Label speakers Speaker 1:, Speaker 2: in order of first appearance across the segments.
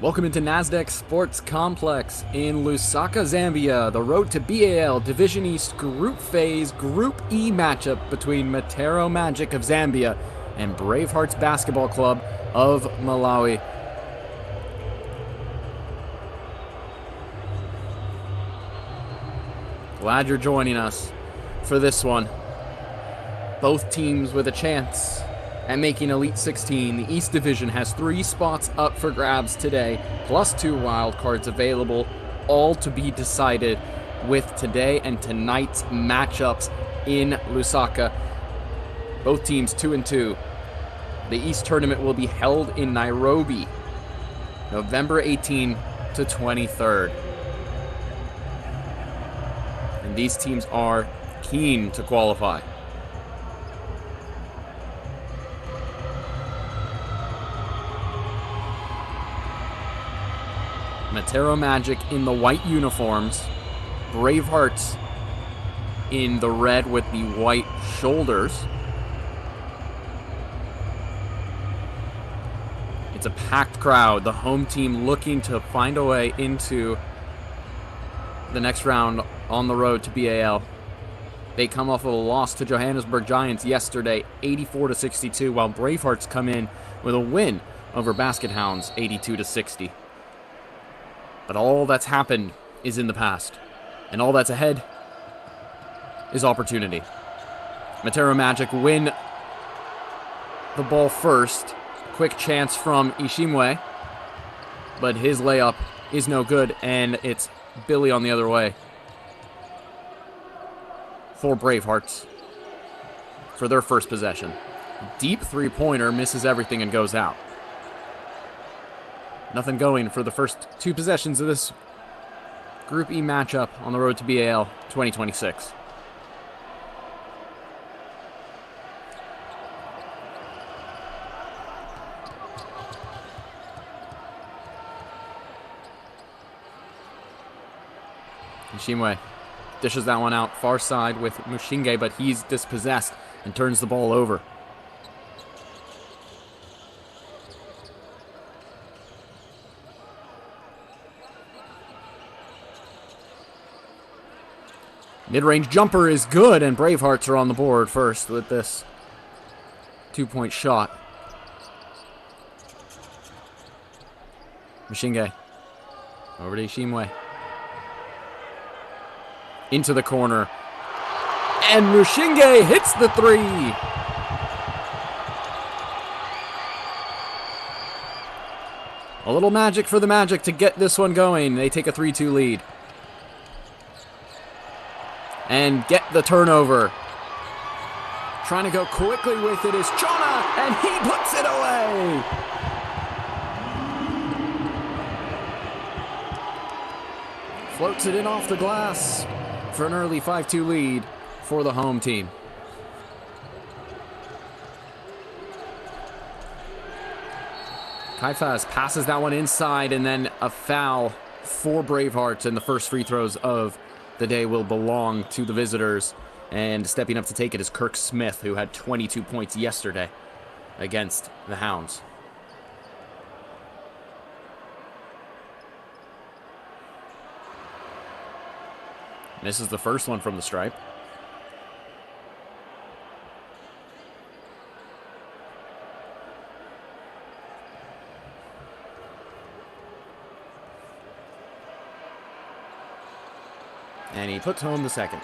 Speaker 1: Welcome into Nasdaq Sports Complex in Lusaka, Zambia. The road to B.A.L. Division East Group Phase Group E matchup between Matero Magic of Zambia and Bravehearts Basketball Club of Malawi. Glad you're joining us for this one. Both teams with a chance at making Elite 16. The East Division has 3 spots up for grabs today, plus 2 wild cards available, all to be decided with today and tonight's matchups in Lusaka. Both teams 2-2. The East tournament will be held in Nairobi, November 18 to 23rd. And these teams are keen to qualify. Matero Magic in the white uniforms, Bravehearts in the red with the white shoulders. It's a packed crowd, the home team looking to find a way into the next round on the road to B.A.L. They come off of a loss to Johannesburg Giants yesterday, 84-62, while Bravehearts come in with a win over Basket Hounds, 82-60. But all that's happened is in the past, and all that's ahead is opportunity. Matero Magic win the ball first. Quick chance from Ishimwe, but his layup is no good, and it's Billy on the other way for Bravehearts for their first possession. Deep three-pointer, misses everything and goes out. Nothing going for the first 2 possessions of this Group E matchup on the road to B.A.L. 2026. Ishimwe dishes that one out far side with Mushinge, but he's dispossessed and turns the ball over. Mid-range jumper is good, and Bravehearts are on the board first with this 2-point shot. Mushinge over to Ishimwe. Into the corner. And Mushinge hits the 3. A little magic for the Magic to get this one going. They take a 3-2 lead. And get the turnover. Trying to go quickly with it is Chona, and he puts it away. Floats it in off the glass for an early 5-2 lead for the home team. Kaifas passes that one inside, and then a foul for Bravehearts, and the first free throws of the day will belong to the visitors. And stepping up to take it is Kirk Smith, who had 22 points yesterday against the Hounds. Misses the first one from the stripe. And he puts home the second.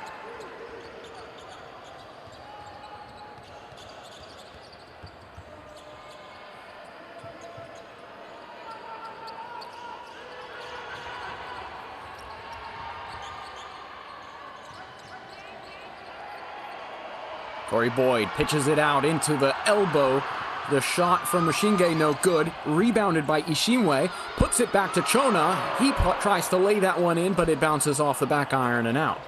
Speaker 1: Corey Boyd pitches it out into the elbow. The shot from Mushinge, no good. Rebounded by Ishimwe. Puts it back to Chona. He tries to lay that one in, but it bounces off the back iron and out.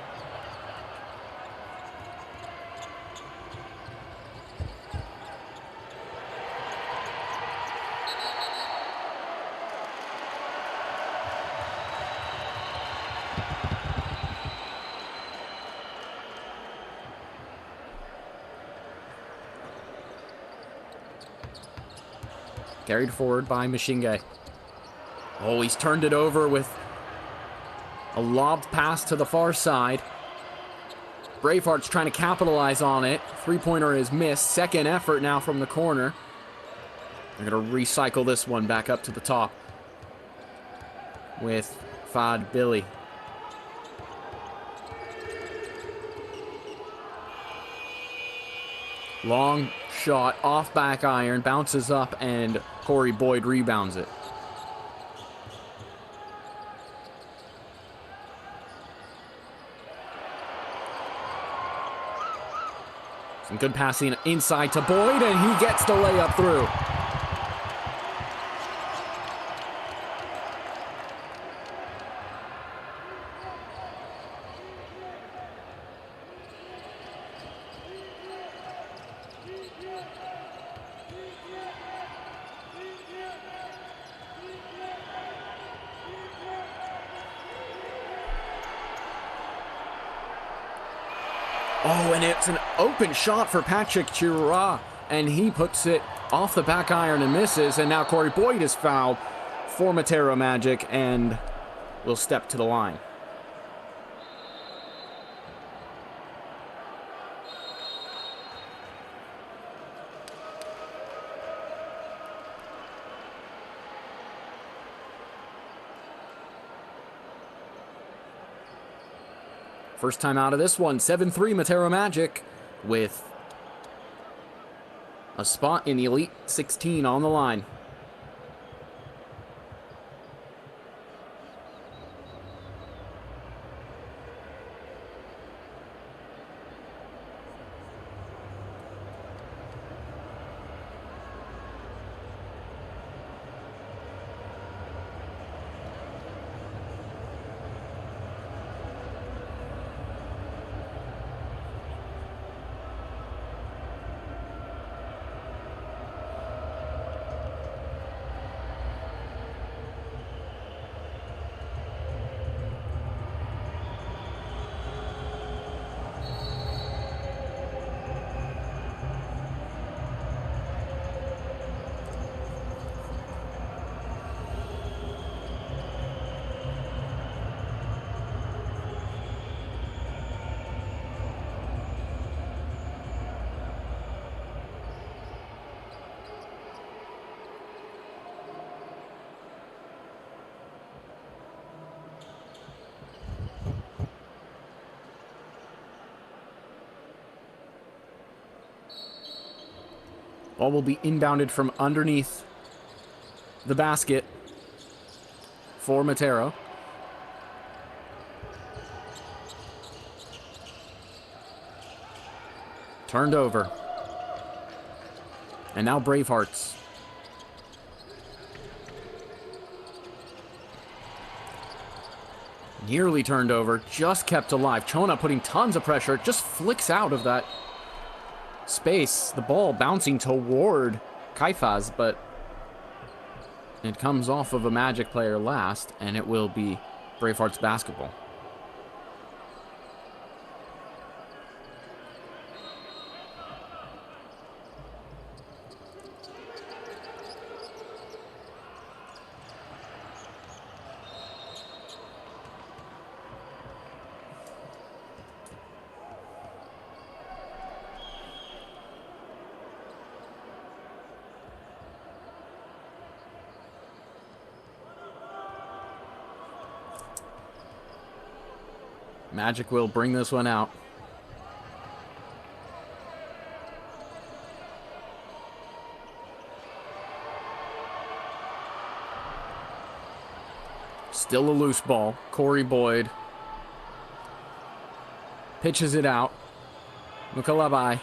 Speaker 1: Carried forward by Mushinge. Oh, he's turned it over with a lobbed pass to the far side. Bravehearts trying to capitalize on it. Three-pointer is missed. Second effort now from the corner. They're going to recycle this one back up to the top with FIBA. Long shot off back iron, bounces up, and Corey Boyd rebounds it. Some good passing inside to Boyd, and he gets the layup through. Oh, and it's an open shot for Patrick Chirua, and he puts it off the back iron and misses, and now Corey Boyd is fouled for Matero Magic and will step to the line. First time out of this one, 7-3 Matero Magic with a spot in the Elite 16 on the line. Ball will be inbounded from underneath the basket for Matero. Turned over. And now Bravehearts. Nearly turned over, just kept alive. Chona putting tons of pressure, just flicks out of that space. The ball bouncing toward Kaifaz, but it comes off of a Magic player last, and it will be Bravehearts basketball. Magic will bring this one out. Still a loose ball. Corey Boyd pitches it out. Mukalabai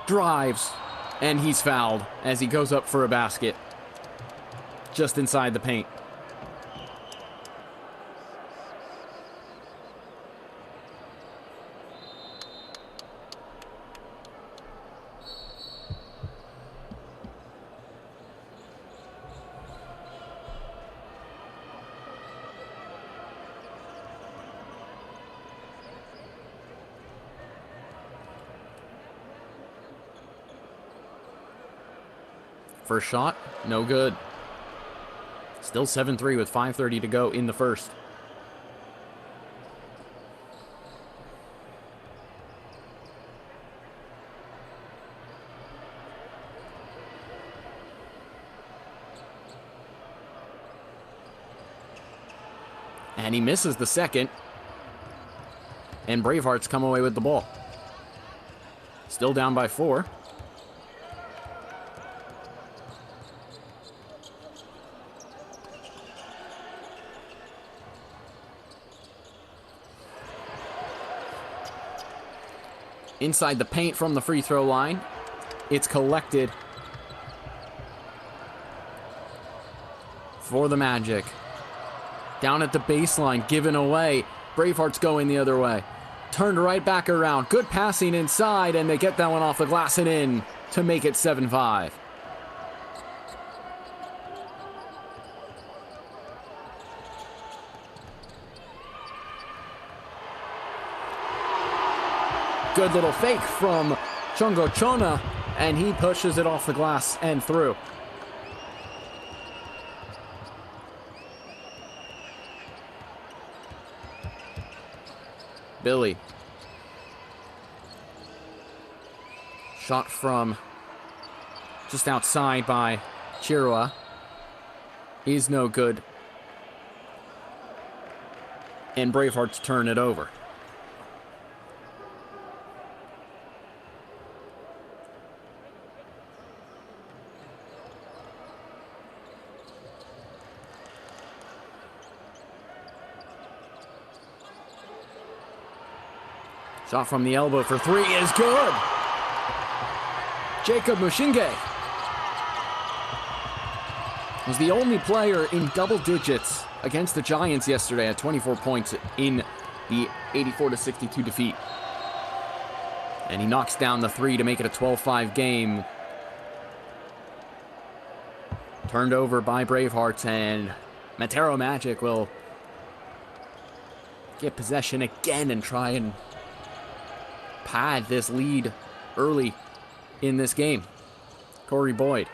Speaker 1: drives, and he's fouled as he goes up for a basket just inside the paint. First shot, no good. Still 7-3 with 5:30 to go in the first. And he misses the second. And Bravehearts come away with the ball. Still down by 4. Inside the paint from the free throw line. It's collected for the Magic. Down at the baseline, given away. Bravehearts going the other way. Turned right back around. Good passing inside, and they get that one off the glass and in to make it 7-5. Good little fake from Chongo Chona, and he pushes it off the glass and through. Billy. Shot from just outside by Chirua. Is no good. And Bravehearts turn it over. Shot from the elbow for 3 is good. Jacob Mushinge was the only player in double digits against the Giants yesterday at 24 points in the 84-62 defeat. And he knocks down the 3 to make it a 12-5 game. Turned over by Bravehearts, and Matero Magic will get possession again and try and pad this lead early in this game. Corey Boyd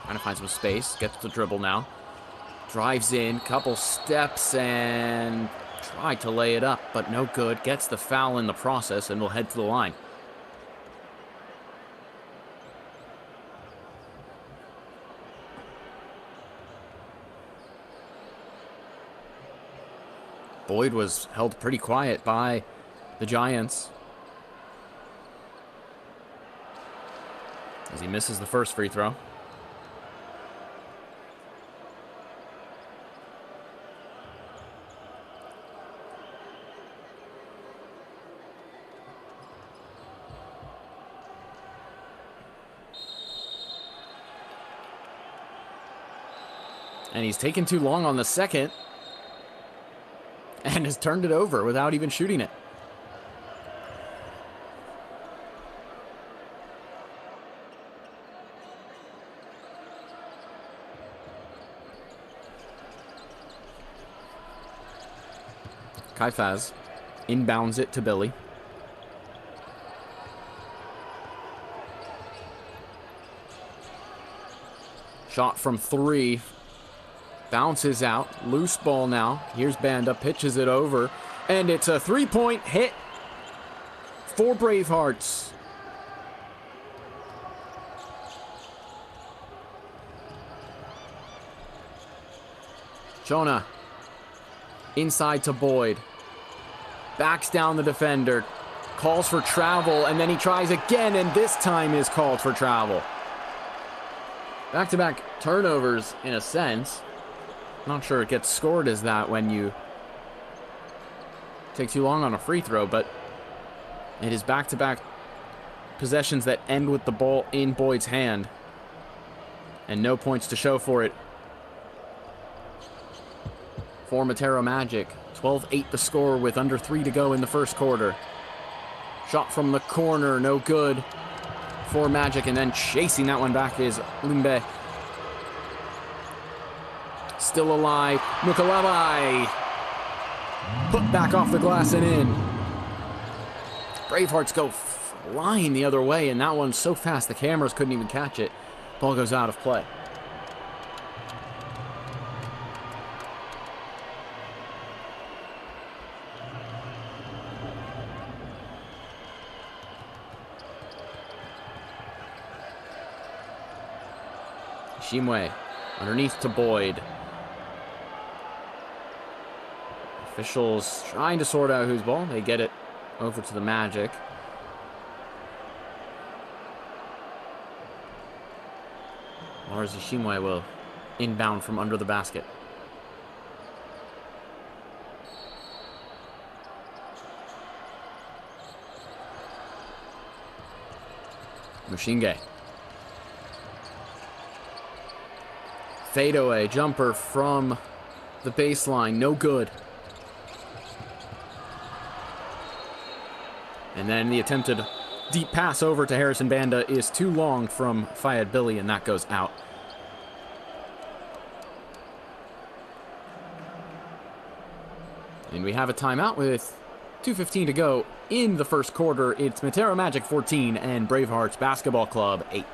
Speaker 1: trying to find some space, gets the dribble now, drives in, couple steps, and tried to lay it up, but no good. Gets the foul in the process and will head to the line. Boyd was held pretty quiet by the Giants as he misses the first free throw. And he's taken too long on the second and has turned it over without even shooting it. Kaifaz inbounds it to Billy. Shot from 3. Bounces out. Loose ball now. Here's Banda. Pitches it over. And it's a 3-point hit for Bravehearts. Chona. Inside to Boyd. Backs down the defender. Calls for travel. And then he tries again. And this time is called for travel. Back-to-back turnovers in a sense. Not sure it gets scored as that when you take too long on a free throw, but it is back-to-back possessions that end with the ball in Boyd's hand. And no points to show for it for Matero Magic. 12-8 the score with under 3 to go in the first quarter. Shot from the corner, no good for Magic, and then chasing that one back is Limbe. Still alive, Mukalabai. Put back off the glass and in. Bravehearts go flying the other way, and that one's so fast the cameras couldn't even catch it. Ball goes out of play. Ishimwe underneath to Boyd. Officials trying to sort out whose ball. They get it over to the Magic. Lars Ishimwe will inbound from under the basket. Mushinge. Fadeaway jumper from the baseline. No good. And then the attempted deep pass over to Harrison Banda is too long from Fayed Billy, and that goes out. And we have a timeout with 2:15 to go in the first quarter. It's Matero Magic 14 and Bravehearts Basketball Club 8.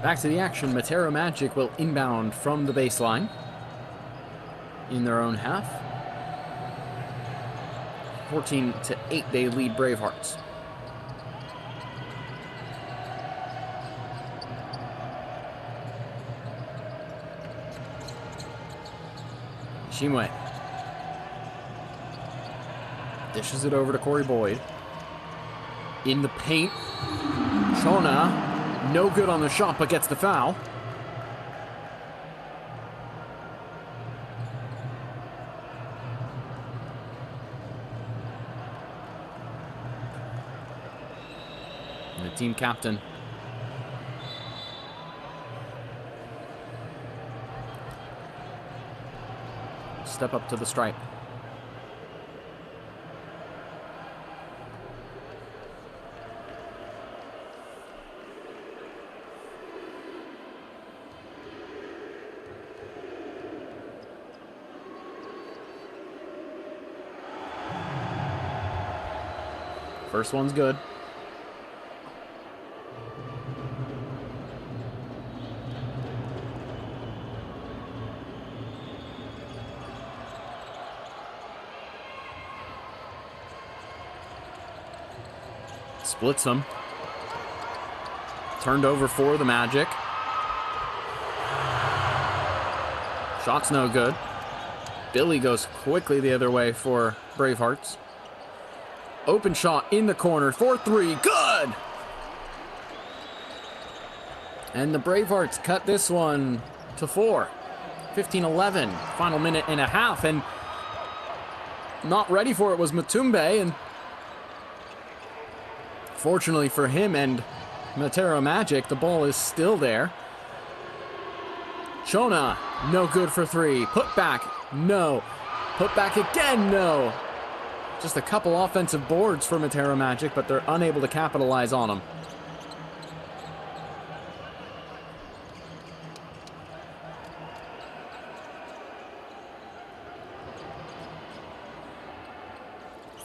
Speaker 1: Back to the action. Matero Magic will inbound from the baseline in their own half. 14-8, they lead Bravehearts. Ishimwe dishes it over to Corey Boyd. In the paint. Chona, no good on the shot, but gets the foul. And the team captain step up to the stripe. First one's good. Splits them. Turned over for the Magic. Shot's no good. Billy goes quickly the other way for Bravehearts. Open shot in the corner for three. Good! And the Bravehearts cut this one to 4. 15-11. Final minute and a half. And not ready for it was Mutumbe. And fortunately for him and Matero Magic, the ball is still there. Chona, no good for 3. Put back, no. Put back again, no. Just a couple offensive boards for Matero Magic, but they're unable to capitalize on them.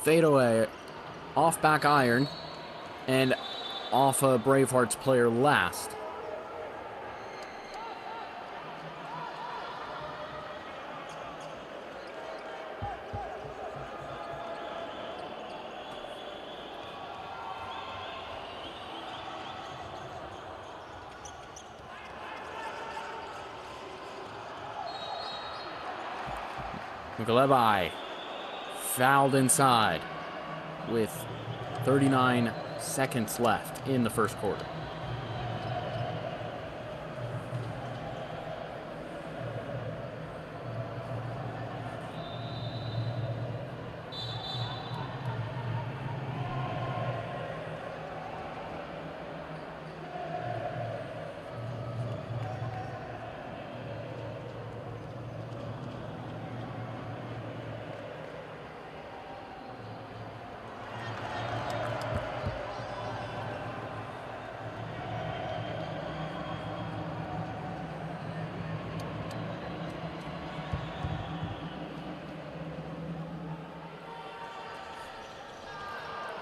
Speaker 1: Fadeaway, off back iron, and off a Bravehearts player last. Mugalebai fouled inside with 39 seconds left in the first quarter.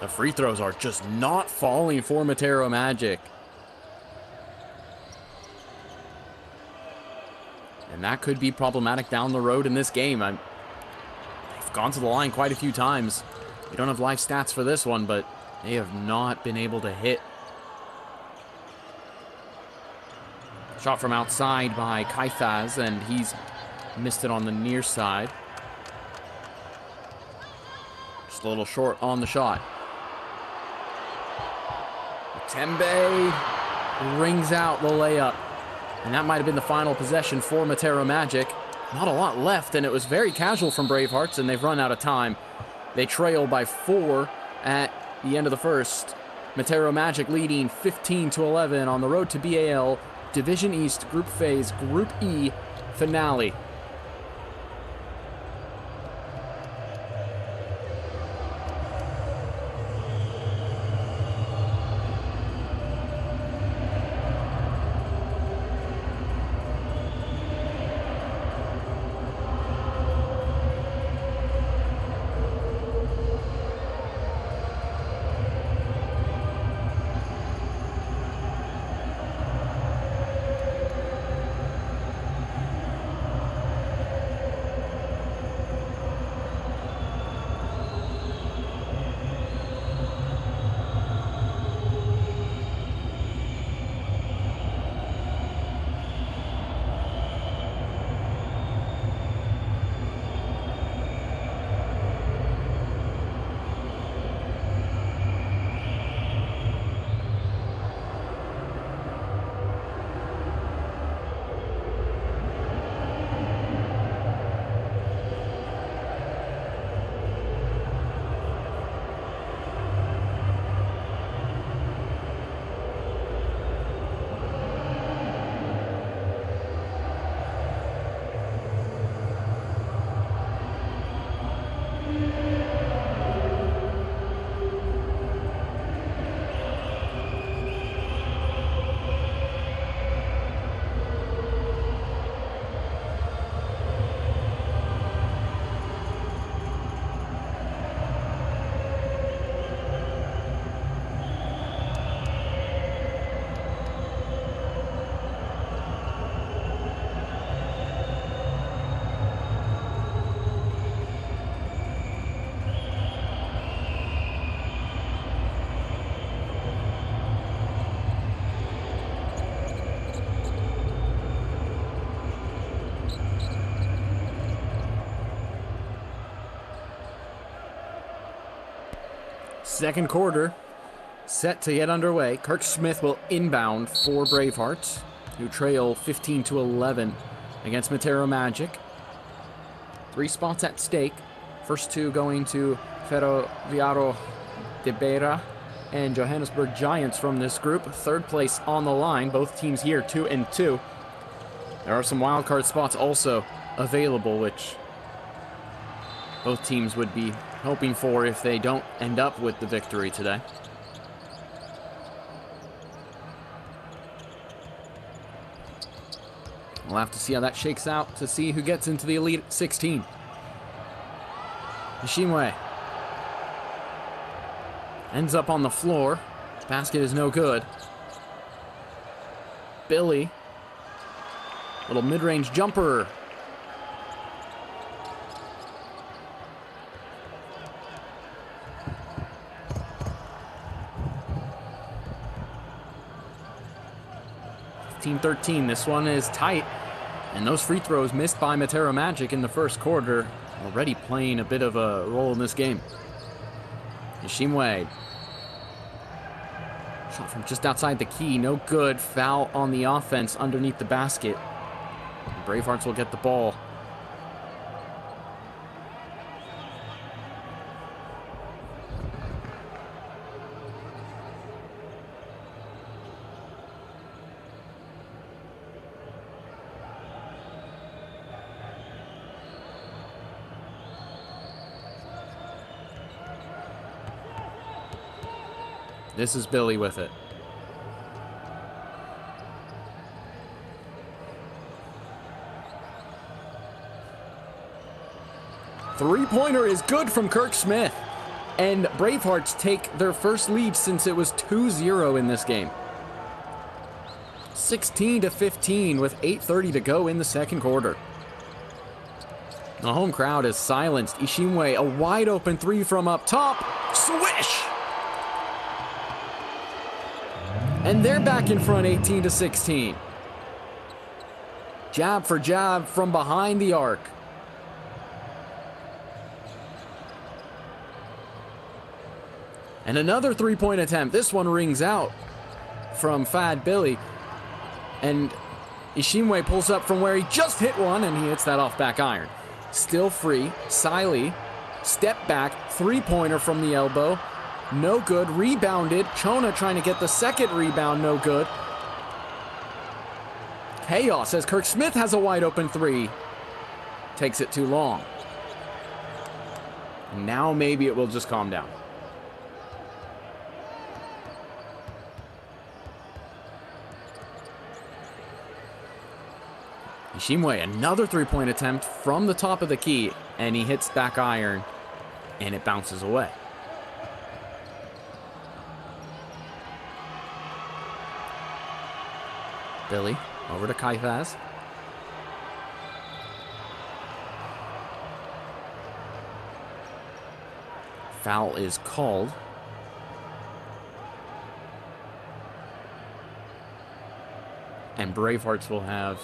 Speaker 1: The free throws are just not falling for Matero Magic. And that could be problematic down the road in this game. They've gone to the line quite a few times. We don't have live stats for this one, but they have not been able to hit. Shot from outside by Kaifaz, and he's missed it on the near side. Just a little short on the shot. Tembe rings out the layup. And that might have been the final possession for Matero Magic. Not a lot left, and it was very casual from Bravehearts, and they've run out of time. They trail by 4 at the end of the first. Matero Magic leading 15-11 on the road to B.A.L. Division East Group Phase Group E finale. Second quarter set to get underway. Kirk Smith will inbound for Bravehearts, who trail 15-11 against Matero Magic. 3 spots at stake. First 2 going to Ferroviario de Beira and Johannesburg Giants from this group. 3rd place on the line. Both teams here 2-2. There are some wildcard spots also available, which both teams would be hoping for if they don't end up with the victory today. We'll have to see how that shakes out to see who gets into the Elite 16. Nishimwe ends up on the floor. Basket is no good. Billy, little mid-range jumper. Team 13. This one is tight. And those free throws missed by Matero Magic in the first quarter already playing a bit of a role in this game. Ishimwe. Shot from just outside the key. No good. Foul on the offense underneath the basket. Bravehearts will get the ball. This is Billy with it. Three-pointer is good from Kirk Smith. And Bravehearts take their first lead since it was 2-0 in this game. 16-15 with 8:30 to go in the second quarter. The home crowd is silenced. Ishimwe, a wide-open three from up top. Swish! And they're back in front, 18-16. Jab for jab from behind the arc. And another three-point attempt. This one rings out from Fad Billy. And Ishimwe pulls up from where he just hit one, and he hits that off back iron. Still free. Siley, step back, three-pointer from the elbow. No good. Rebounded. Chona trying to get the second rebound. No good. Chaos as Kirk Smith has a wide open three. Takes it too long. Now maybe it will just calm down. Ishimwe, another three-point attempt from the top of the key, and he hits back iron, and it bounces away. Billy, over to Kaifaz. Foul is called. And Bravehearts will have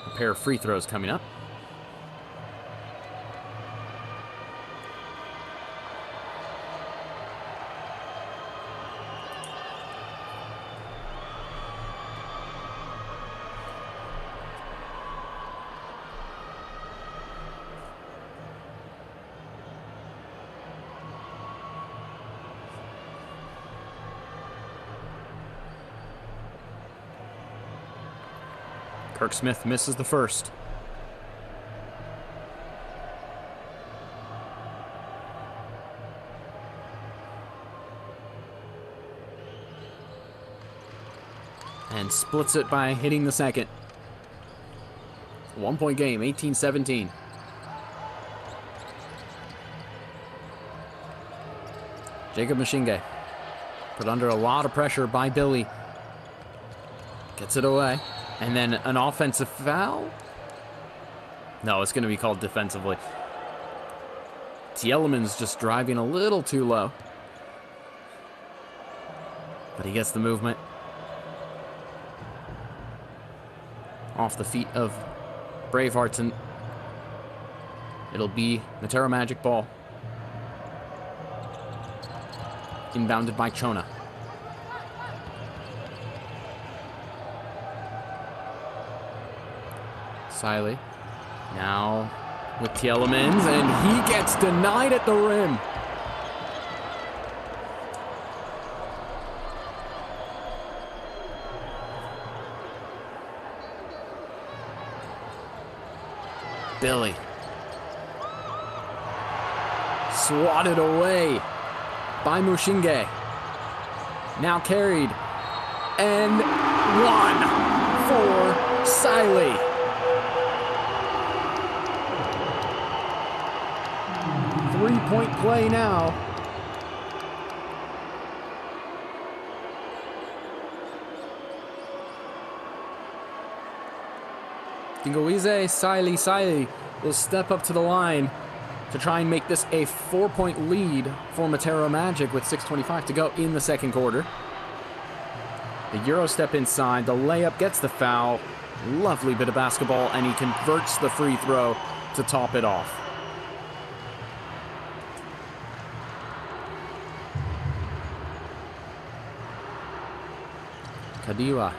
Speaker 1: a pair of free throws coming up. Kirk Smith misses the first. And splits it by hitting the second. 1-point game, 18-17. Jacob Mashinge put under a lot of pressure by Billy. Gets it away. And then an offensive foul? No, it's going to be called defensively. Tieleman's just driving a little too low. But he gets the movement. Off the feet of Bravehearts, and it'll be Matero Magic ball. Inbounded by Chona. Siley now with Tielemans, and he gets denied at the rim. Billy swatted away by Mushinge. Now carried and one for Siley. Three-point play now. Dingoize Siley will step up to the line to try and make this a 4-point lead for Matero Magic with 6:25 to go in the second quarter. The Euro step inside, the layup gets the foul. Lovely bit of basketball, and he converts the free throw to top it off. Kadiwa.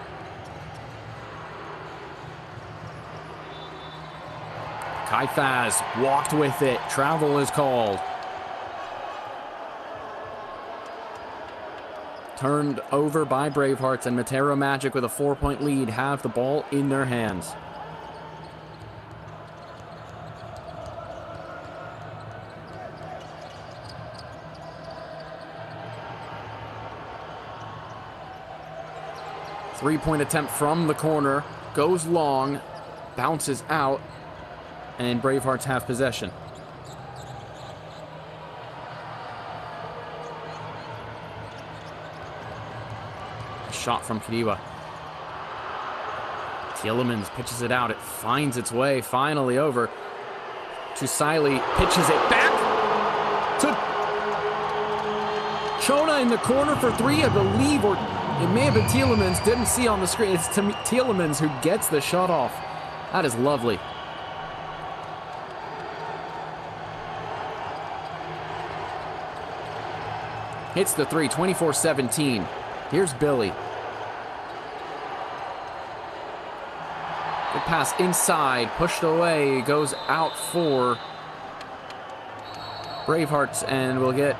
Speaker 1: Kaifaz walked with it. Travel is called. Turned over by Bravehearts, and Matero Magic with a 4-point lead have the ball in their hands. Three-point attempt from the corner, goes long, bounces out, and Bravehearts have possession. Shot from Kadiwa. Tielemans pitches it out. It finds its way finally over to Siley. Pitches it back to Chona in the corner for three, I believe, or it may have been Tielemans. Didn't see on the screen. It's Tielemans who gets the shot off. That is lovely. Hits the three, 24-17. Here's Billy. Good pass inside, pushed away, goes out for Bravehearts, and we'll get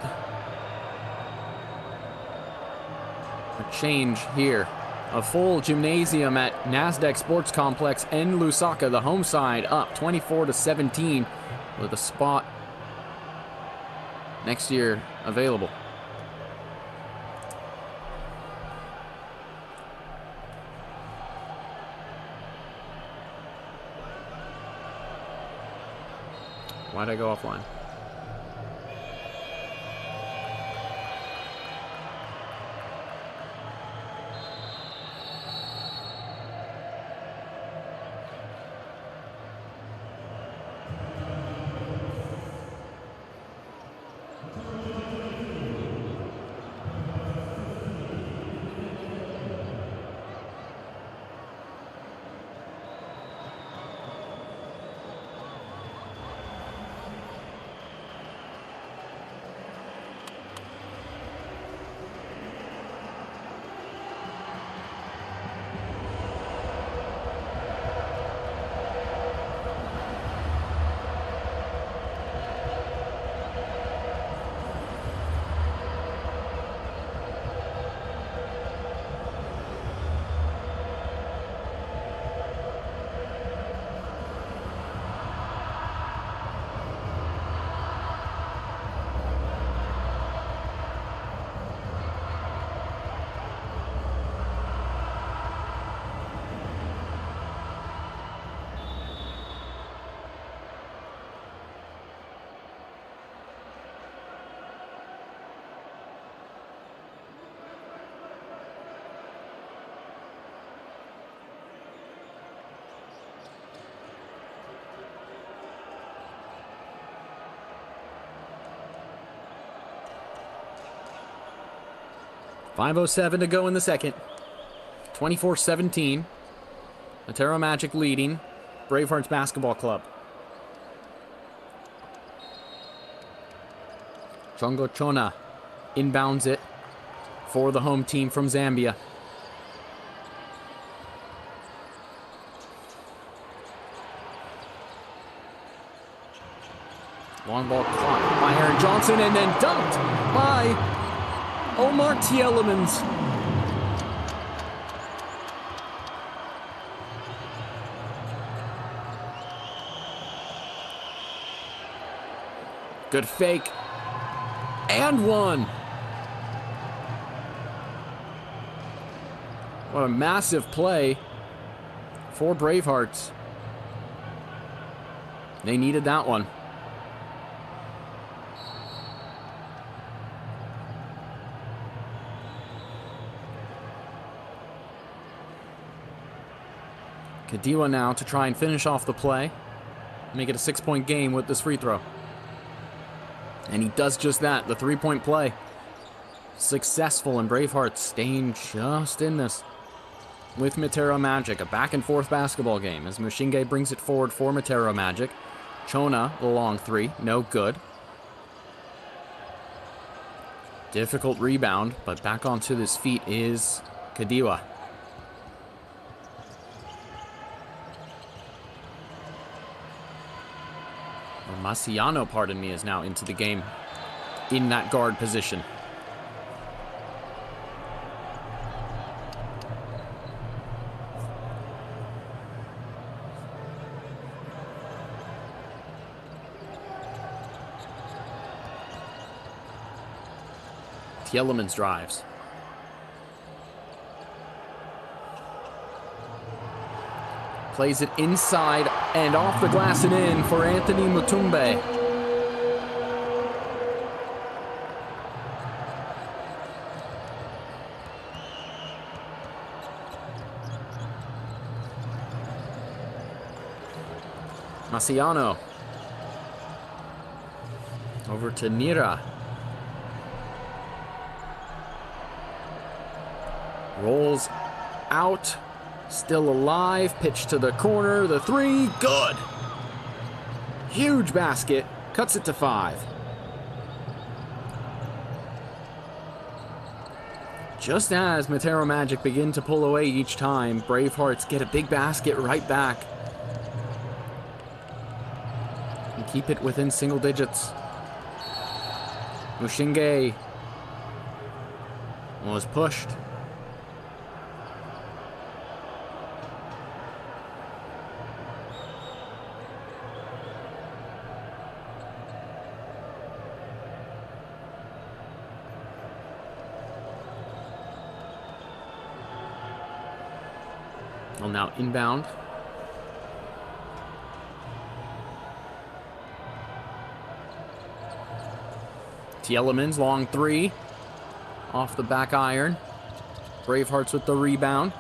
Speaker 1: a change here. A full gymnasium at Nasdaq Sports Complex in Lusaka, the home side, up 24-17 with a spot next year available. Why'd I go offline? .507 to go in the second. 24-17. Matero Magic leading Bravehearts Basketball Club. Chongo Chona inbounds it for the home team from Zambia. Long ball caught by Aaron Johnson and then dunked by Omar Tielemans. Good fake. And one. What a massive play for Bravehearts. They needed that one. Kadiwa now to try and finish off the play. Make it a 6-point game with this free throw. And he does just that. The 3-point play. Successful, and Bravehearts staying just in this with Matero Magic. A back and forth basketball game as Mushinge brings it forward for Matero Magic. Chona, the long three. No good. Difficult rebound, but back onto his feet is Kadiwa. Marciano, pardon me, is now into the game in that guard position. Tielemans drives. Plays it inside and off the glass and in for Anthony Mutumbe. Marciano. Over to Nira. Rolls out. Still alive. Pitch to the corner. The three. Good. Huge basket. Cuts it to 5. Just as Matero Magic begin to pull away each time, Bravehearts get a big basket right back. And keep it within single digits. Mushinge was pushed. Well, now inbound. Tielemans, long 3. Off the back iron. Bravehearts with the rebound.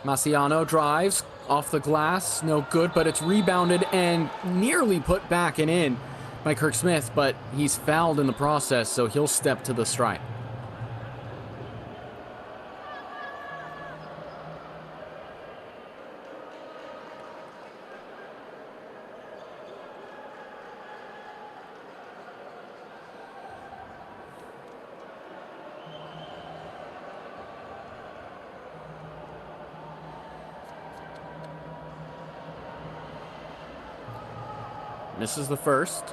Speaker 1: Marciano drives. Off the glass. No good, but it's rebounded and nearly put back and in by Kirk Smith, but he's fouled in the process, so he'll step to the stripe. Misses the first.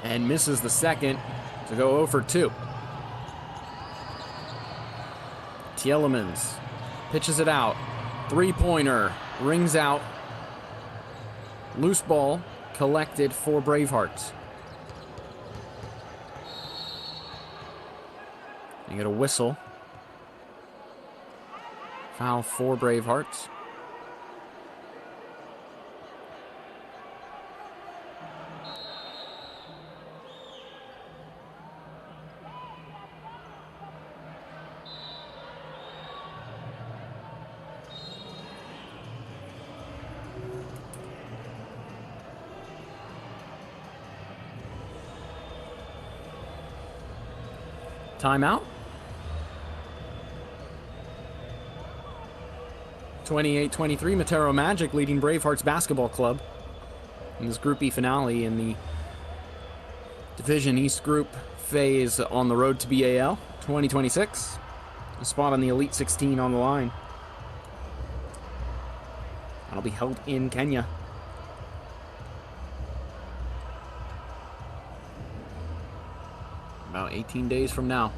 Speaker 1: And misses the second to go 0 for 2. Tielemans pitches it out. 3-pointer. Rings out. Loose ball collected for Bravehearts. You get a whistle. Foul for Bravehearts. Timeout. 28-23, Matero Magic leading Bravehearts Basketball Club in this Group E finale in the Division East Group phase on the road to B.A.L. 2026. A spot on the Elite 16 on the line. That'll be held in Kenya. About 18 days from now.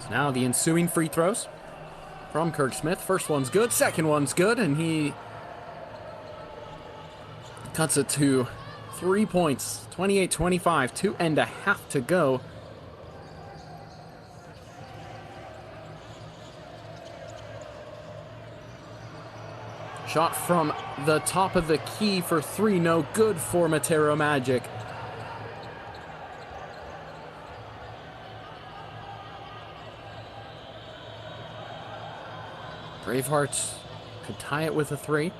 Speaker 1: So now the ensuing free throws from Kirk Smith. First one's good, second one's good, and he cuts it to 3 points. 28-25, 2.5 to go. Shot from the top of the key for 3, no good for Matero Magic. Bravehearts could tie it with a 3.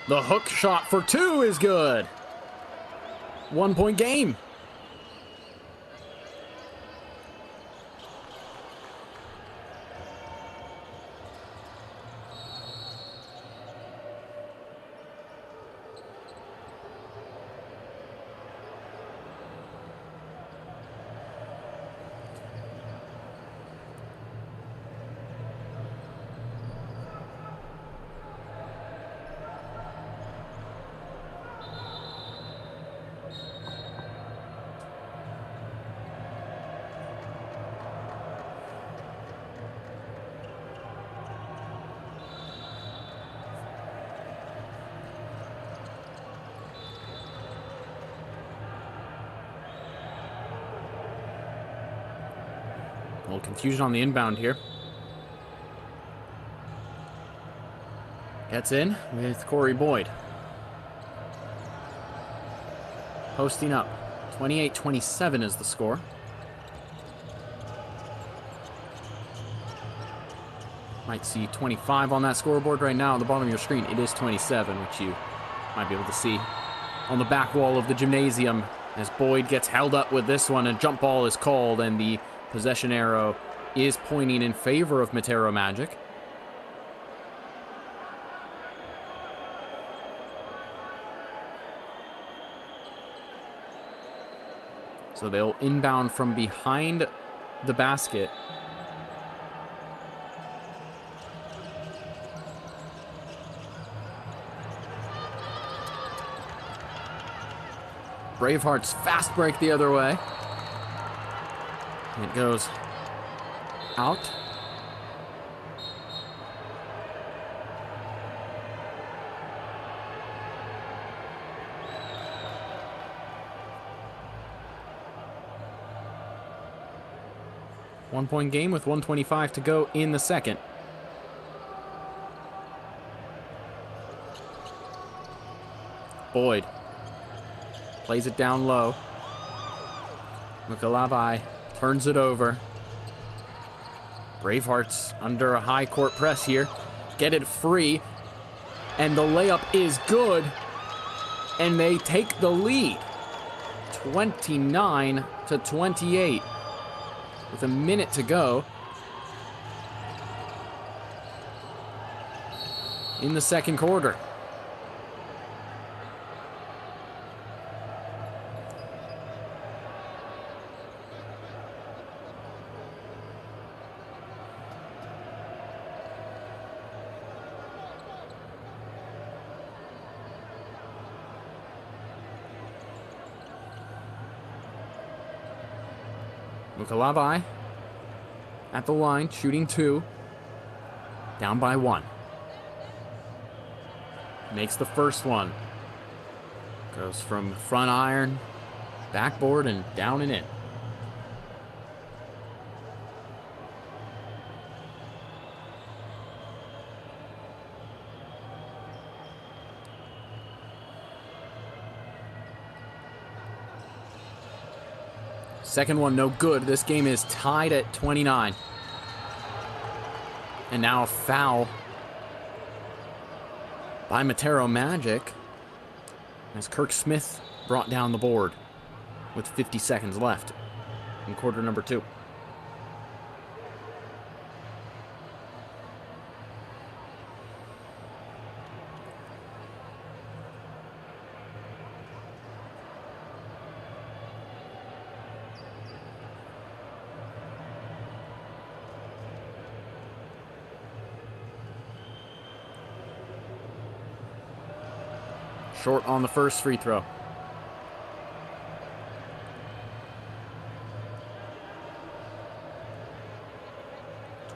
Speaker 1: The hook shot for 2 is good. 1 point game. A little confusion on the inbound here. Gets in with Corey Boyd. Posting up. 28-27 is the score. Might see 25 on that scoreboard right now on the bottom of your screen. It is 27, which you might be able to see on the back wall of the gymnasium as Boyd gets held up with this one. A jump ball is called, and the possession arrow is pointing in favor of Matero Magic. So they'll inbound from behind the basket. Bravehearts fast break the other way. It goes out. One-point game with 1:25 to go in the second. Boyd plays it down low. Mukalabai turns it over. Bravehearts under a high court press here. Get it free. And the layup is good. And they take the lead. 29-28. With a minute to go in the second quarter. Mukalabai at the line, shooting 2. Down by 1. Makes the first one. Goes from front iron, backboard, and down and in. Second one, no good. This game is tied at 29. And now a foul by Matero Magic as Kirk Smith brought down the board with 50 seconds left in quarter number 2. Short on the first free throw.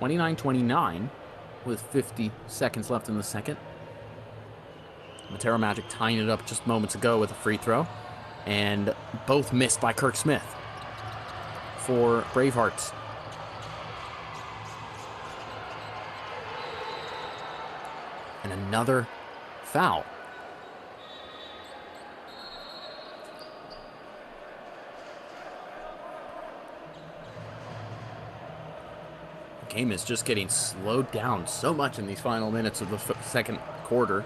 Speaker 1: 29-29 with 50 seconds left in the second. Matero Magic tying it up just moments ago with a free throw. And both missed by Kirk Smith for Bravehearts. And another foul. The game is just getting slowed down so much in these final minutes of the second quarter.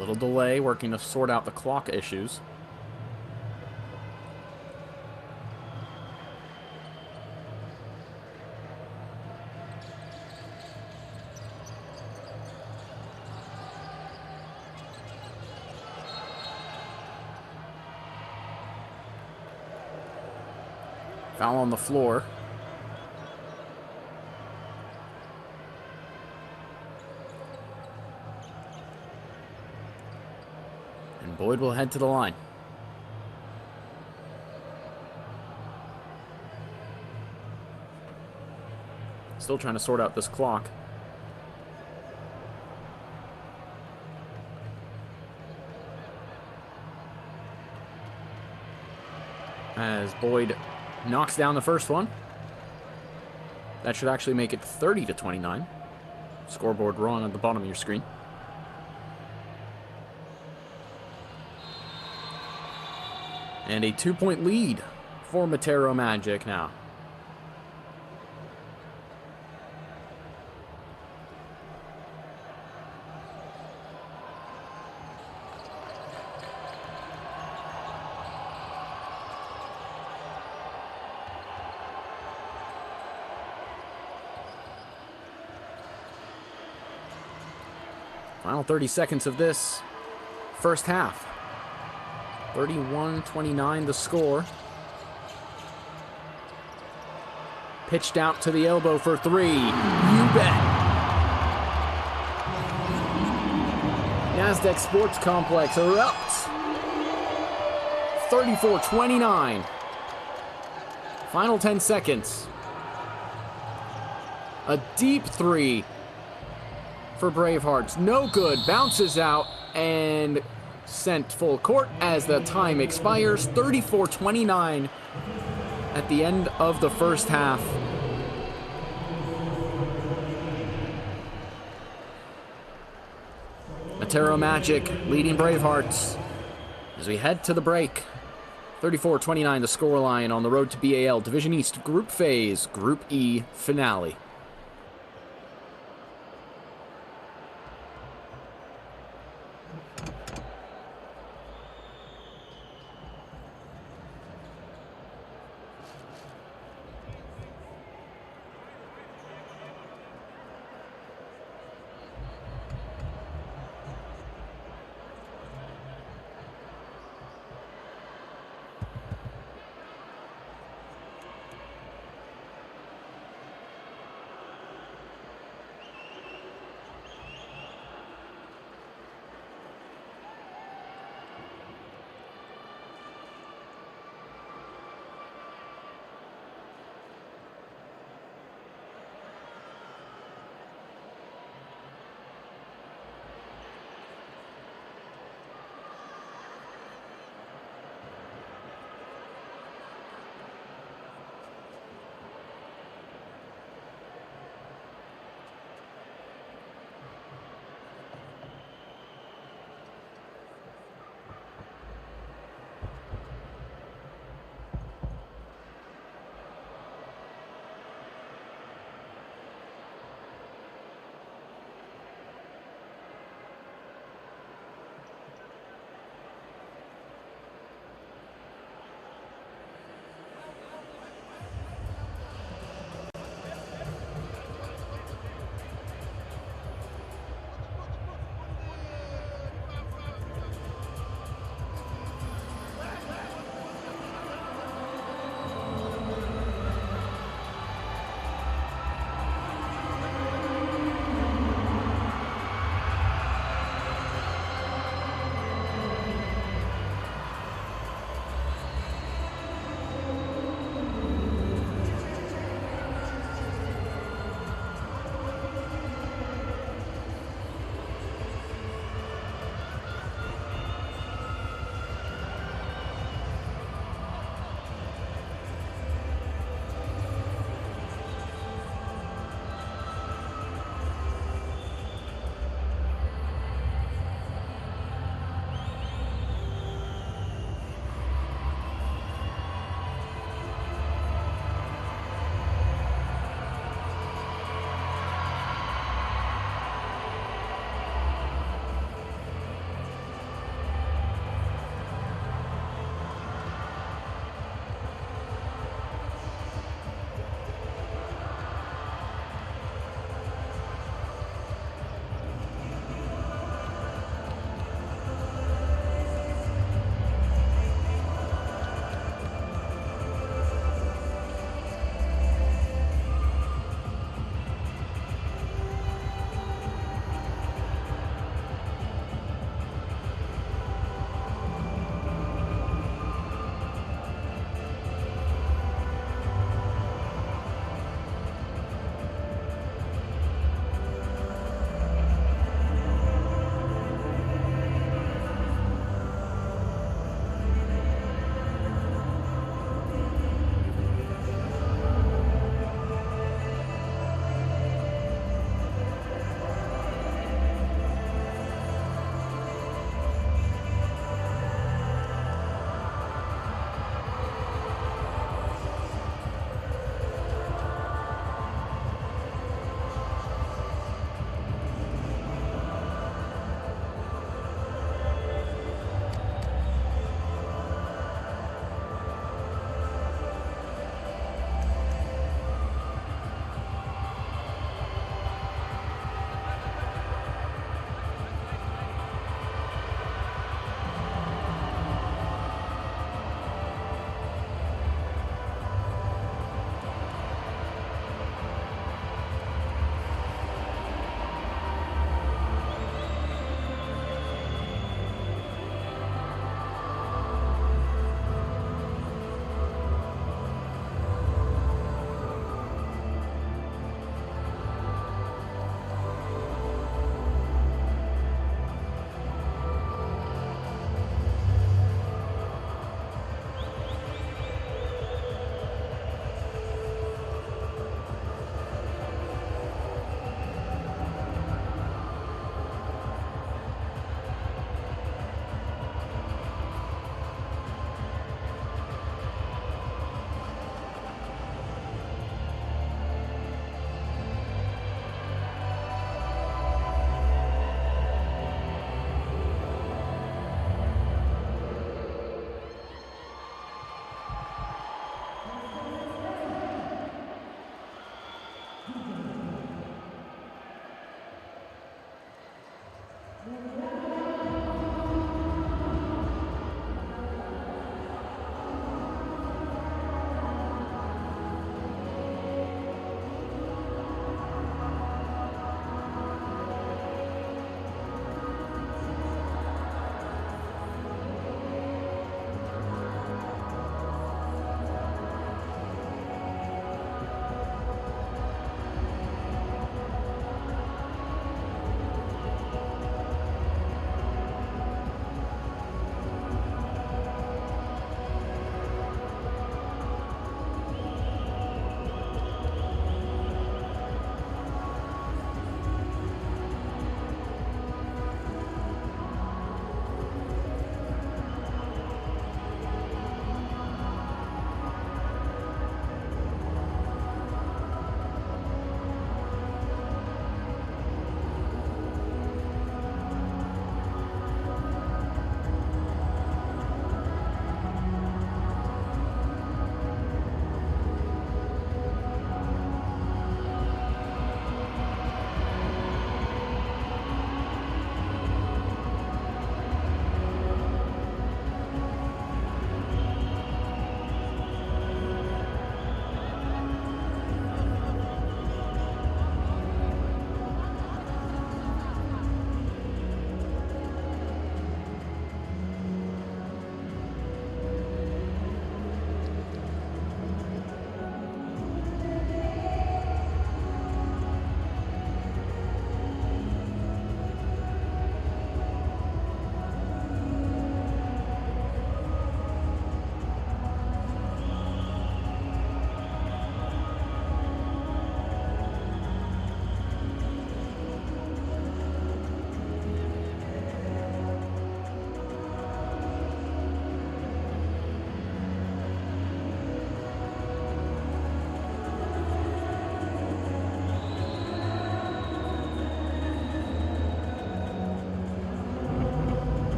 Speaker 1: Little delay, working to sort out the clock issues. Foul on the floor. Boyd will head to the line. Still trying to sort out this clock. As Boyd knocks down the first one. That should actually make it 30-29. Scoreboard wrong at the bottom of your screen. And a 2-point lead for Matero Magic now. Final 30 seconds of this first half. 31-29 the score. Pitched out to the elbow for three. You bet. Nasdaq Sports Complex erupts. 34-29. Final 10 seconds. A deep three for Bravehearts. No good. Bounces out and sent full court as the time expires. 34-29 at the end of the first half. Matero Magic leading Bravehearts as we head to the break. 34-29 the scoreline on the road to B.A.L. Division East Group Phase Group E finale.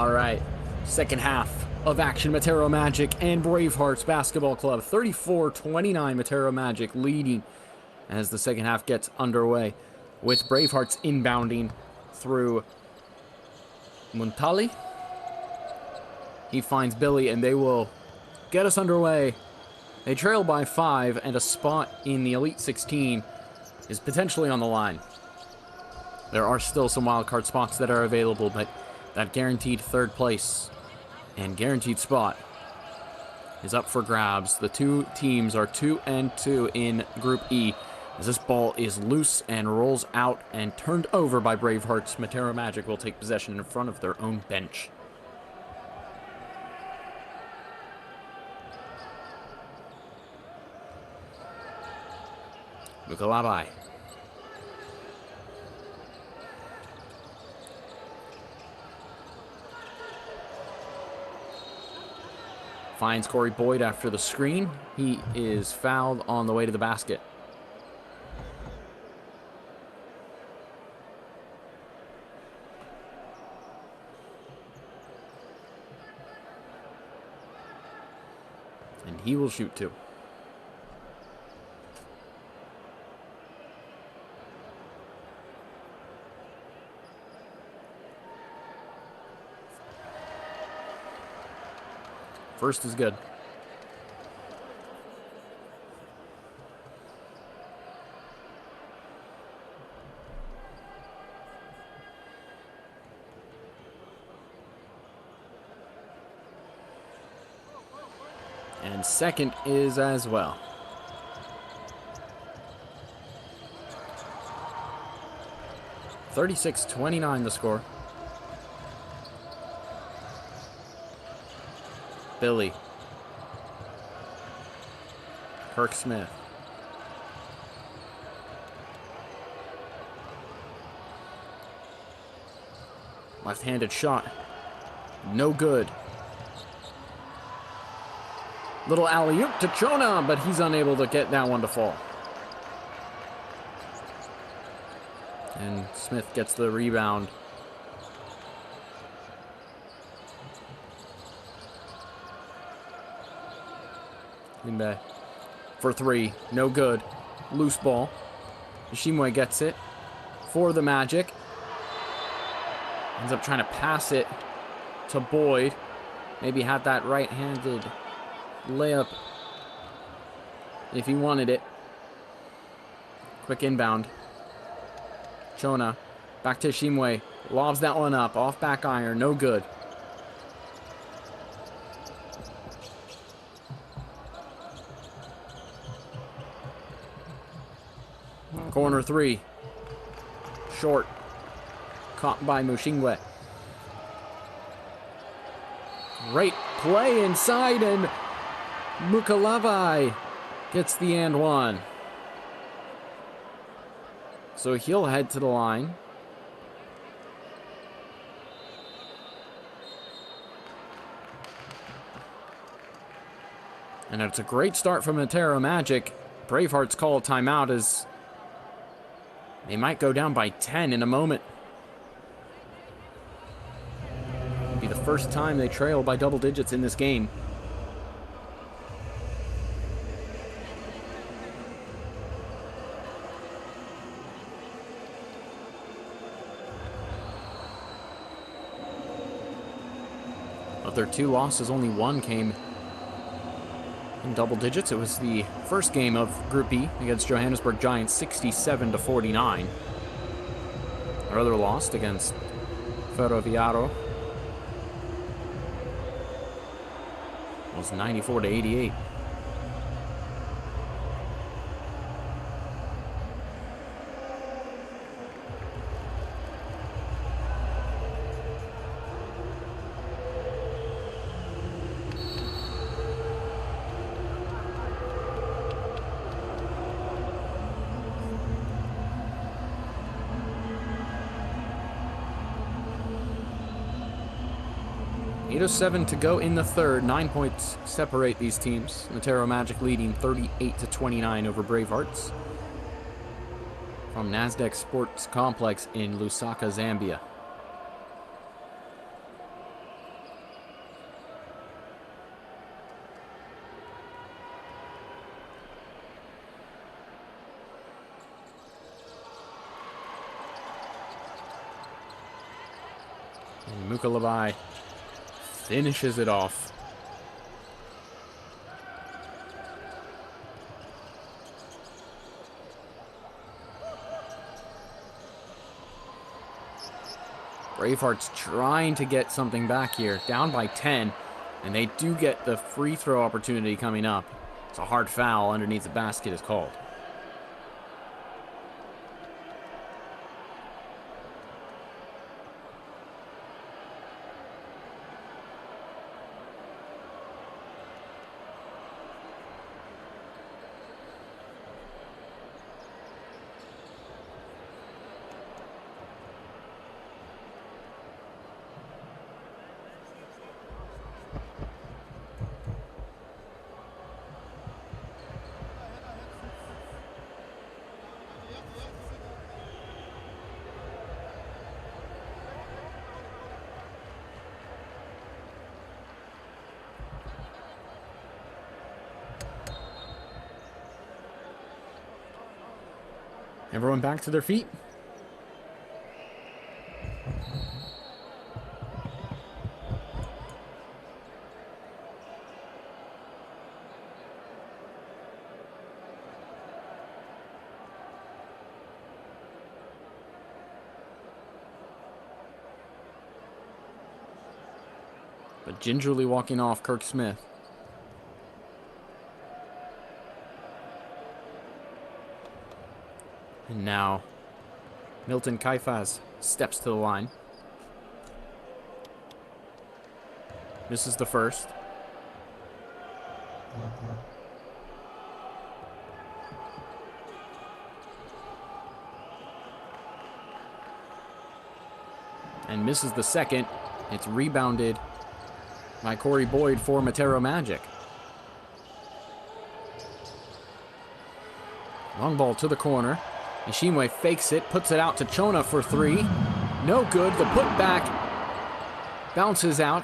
Speaker 1: All right, second half of action. Matero Magic and Bravehearts Basketball Club. 34-29, Matero Magic leading as the second half gets underway, with Bravehearts inbounding through Muntali. He finds Billy, and they will get us underway. They trail by 5, and a spot in the Elite 16 is potentially on the line. There are still some wildcard spots that are available, but that guaranteed third place and guaranteed spot is up for grabs. The two teams are 2-2 in Group E, as this ball is loose and rolls out and turned over by Bravehearts. Matero Magic will take possession in front of their own bench. Mukalabai. Finds Corey Boyd after the screen. He is fouled on the way to the basket. And he will shoot too. First is good. And second is as well. (36-29) the score. Billy. Kirk Smith. Left-handed shot. No good. Little alley-oop to Chona, but he's unable to get that one to fall. And Smith gets the rebound. For three, no good. Loose ball. Ishimwe gets it for the Magic. Ends up trying to pass it to Boyd. Maybe had that right-handed layup if he wanted it. Quick inbound. Chona back to Ishimwe. Lobs that one up. Off back iron. No good. Corner three. Short. Caught by Mushingwe. Great play inside, and Mukalabai gets the and one. So he'll head to the line. And it's a great start from Matero Magic. Bravehearts call a timeout as they might go down by 10 in a moment. It'll be the first time they trail by double digits in this game. Of their two losses, only one came in double digits. It was the first game of Group B against Johannesburg Giants, 67-49. Their other loss against Ferroviário was 94-88. .807 to go in the third. 9 points separate these teams. Matero Magic leading 38-29 over Bravehearts from Nasdaq Sports Complex in Lusaka, Zambia. Mukalabai finishes it off. Bravehearts trying to get something back here. Down by 10. And they do get the free throw opportunity coming up. It's a hard foul underneath the basket is called. Everyone back to their feet. But gingerly walking off Kirk Smith. And now, Milton Kaifas steps to the line. Misses the first. And misses the second. It's rebounded by Corey Boyd for Matero Magic. Long ball to the corner. Ishimwe fakes it, puts it out to Chona for three. No good. The putback bounces out.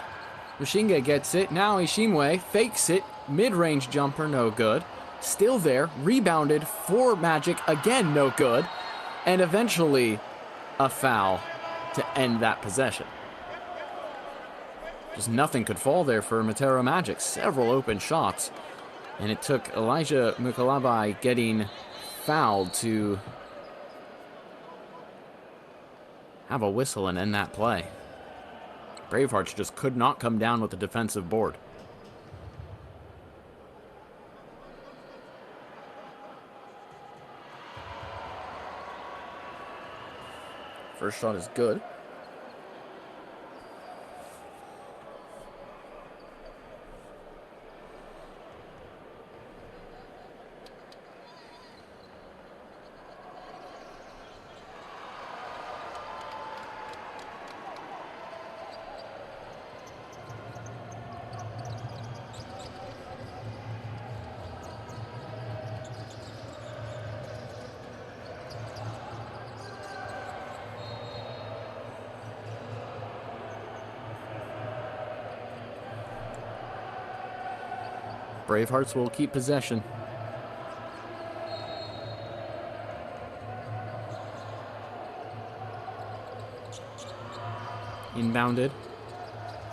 Speaker 1: Mushinge gets it. Now Ishimwe fakes it. Mid-range jumper, no good. Still there. Rebounded for Magic. Again, no good. And eventually, a foul to end that possession. Just nothing could fall there for Matero Magic. Several open shots. And it took Elijah Mukalabai getting fouled to have a whistle and end that play. Bravehearts just could not come down with the defensive board. First shot is good. Bravehearts will keep possession. Inbounded.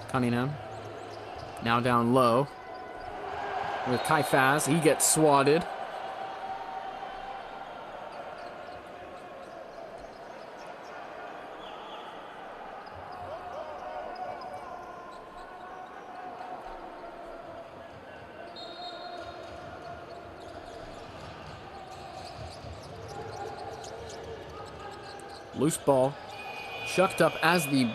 Speaker 1: Cunningham. Now down low. With Kaifas. He gets swatted. Loose ball, chucked up as the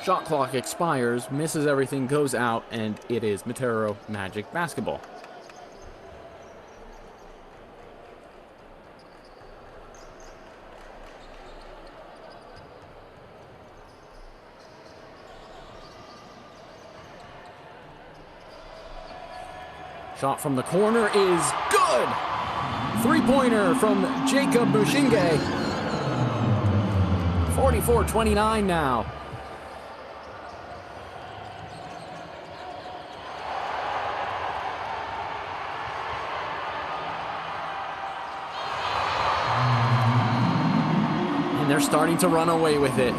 Speaker 1: shot clock expires, misses everything, goes out, and it is Matero Magic basketball. Shot from the corner is good! Three-pointer from Jacob Mushinge. 44-29 now. And they're starting to run away with it.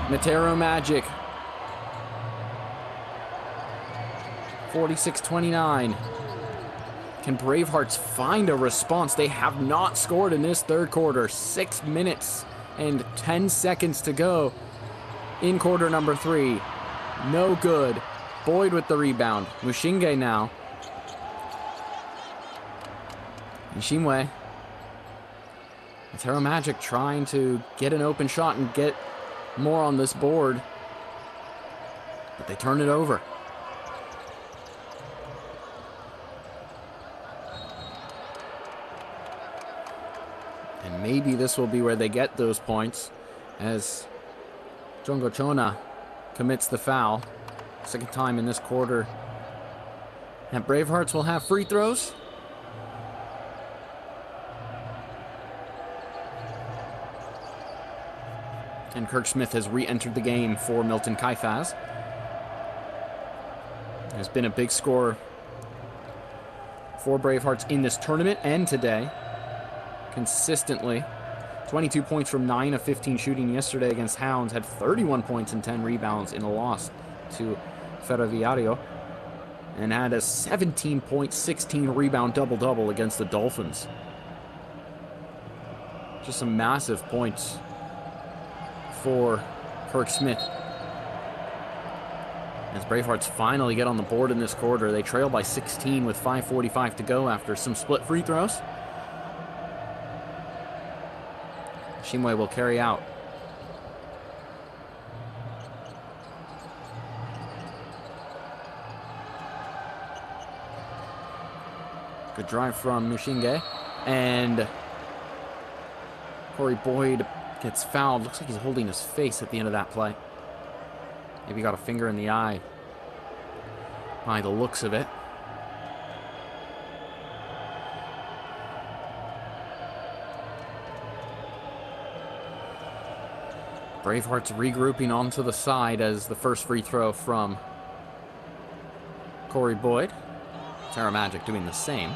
Speaker 1: Matero Magic. 46-29. Can Bravehearts find a response? They have not scored in this third quarter. 6 minutes and 10 seconds to go in quarter number 3. No good. Boyd with the rebound. Mushinge now. Nishimwe. Matero Magic trying to get an open shot and get more on this board. But they turn it over. And maybe this will be where they get those points as Jongo Chona commits the foul. Second time in this quarter. And Bravehearts will have free throws. And Kirk Smith has re-entered the game for Milton Kaifaz. Has been a big scorer for Bravehearts in this tournament and today. Consistently. 22 points from 9 of 15 shooting yesterday against Hounds. Had 31 points and 10 rebounds in a loss to Ferroviario. And had a 17-point, 16-rebound double-double against the Dolphins. Just some massive points for Kirk Smith. As Bravehearts finally get on the board in this quarter, they trail by 16 with 5:45 to go after some split free throws. Shimwe will carry out. Good drive from Mushinge. And Corey Boyd gets fouled. Looks like he's holding his face at the end of that play. Maybe got a finger in the eye by the looks of it. Bravehearts regrouping onto the side as the first free throw from Corey Boyd. Matero Magic doing the same.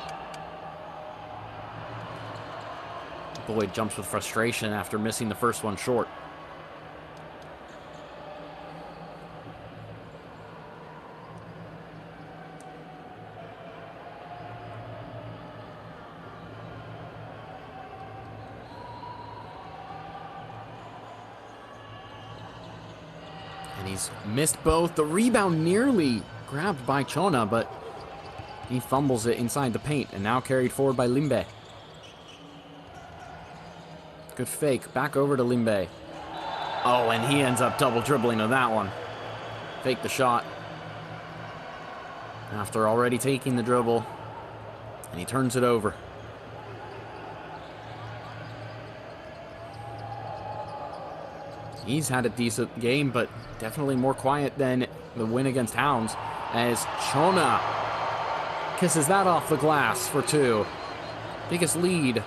Speaker 1: Boyd jumps with frustration after missing the first one short. And he's missed both. The rebound nearly grabbed by Chona, but he fumbles it inside the paint and now carried forward by Limbe. Good fake. Back over to Limbe. Oh, and he ends up double dribbling on that one. Fake the shot. After already taking the dribble. And he turns it over. He's had a decent game, but definitely more quiet than the win against Hounds. As Chona kisses that off the glass for 2. Biggest lead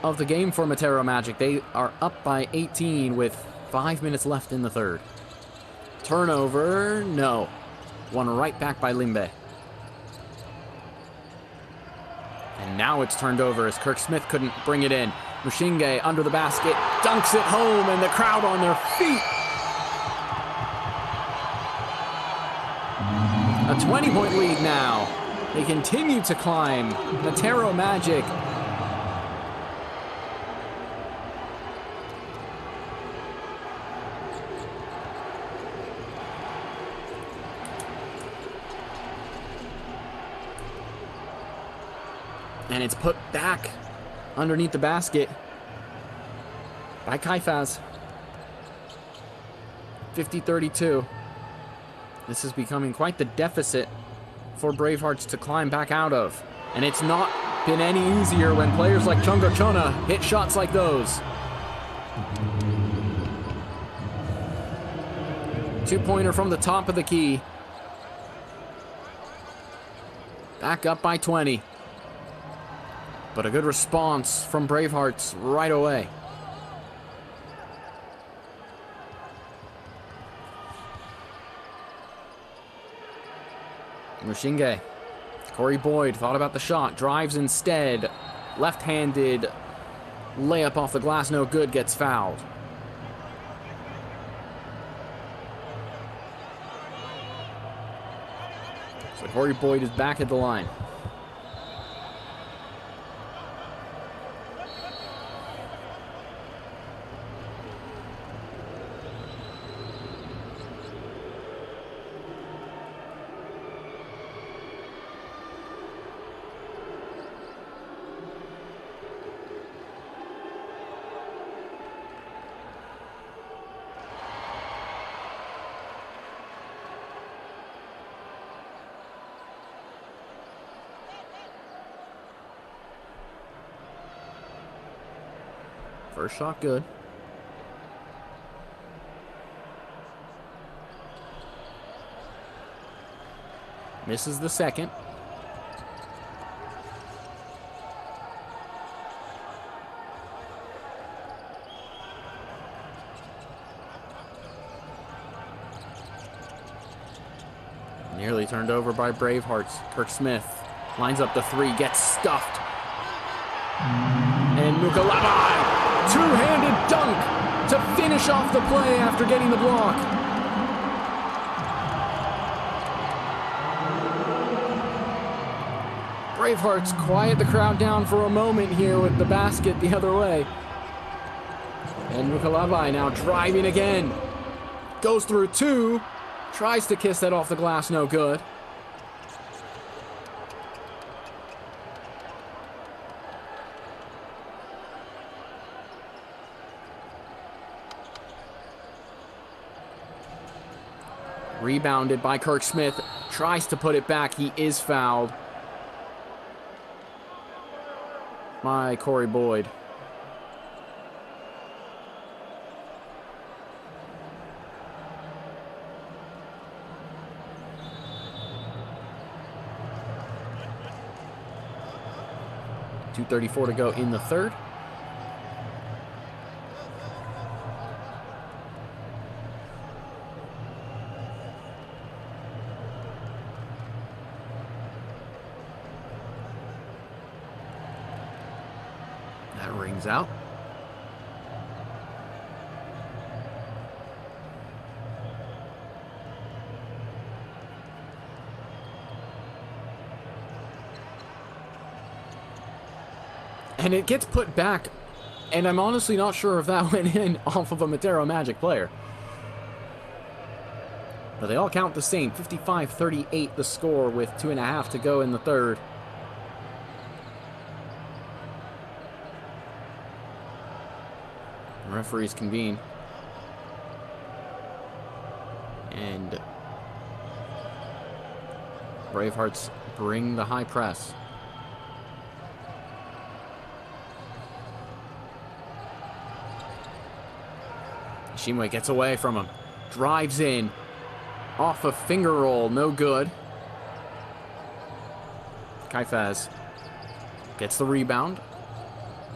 Speaker 1: of the game for Matero Magic. They are up by 18 with 5 minutes left in the third. Turnover, no. One right back by Limbe. And now it's turned over as Kirk Smith couldn't bring it in. Mushinge under the basket, dunks it home, and the crowd on their feet. A 20-point lead now. They continue to climb. Matero Magic and it's put back underneath the basket by Kaifaz. 50-32. This is becoming quite the deficit for Bravehearts to climb back out of. And it's not been any easier when players like Chongo Chona hit shots like those. 2-pointer from the top of the key. Back up by 20. But a good response from Bravehearts right away. Mushinge. Corey Boyd thought about the shot. Drives instead. Left-handed layup off the glass. No good. Gets fouled. So Corey Boyd is back at the line. First shot good. Misses the second. Nearly turned over by Bravehearts. Kirk Smith lines up the three, gets stuffed. And Mukalabai, two-handed dunk to finish off the play after getting the block. Bravehearts quiet the crowd down for a moment here with the basket the other way. And Mukalabai now driving again. Goes through two. Tries to kiss that off the glass, no good. Rebounded by Kirk Smith. Tries to put it back. He is fouled by Corey Boyd. .234 to go in the third. That rings out. And it gets put back, and I'm honestly not sure if that went in off of a Matero Magic player. But they all count the same. 55-38 the score with 2.5 to go in the third. The referees convene. And Bravehearts bring the high press. Shimwe gets away from him. Drives in. Off a finger roll. No good. Kaifaz gets the rebound.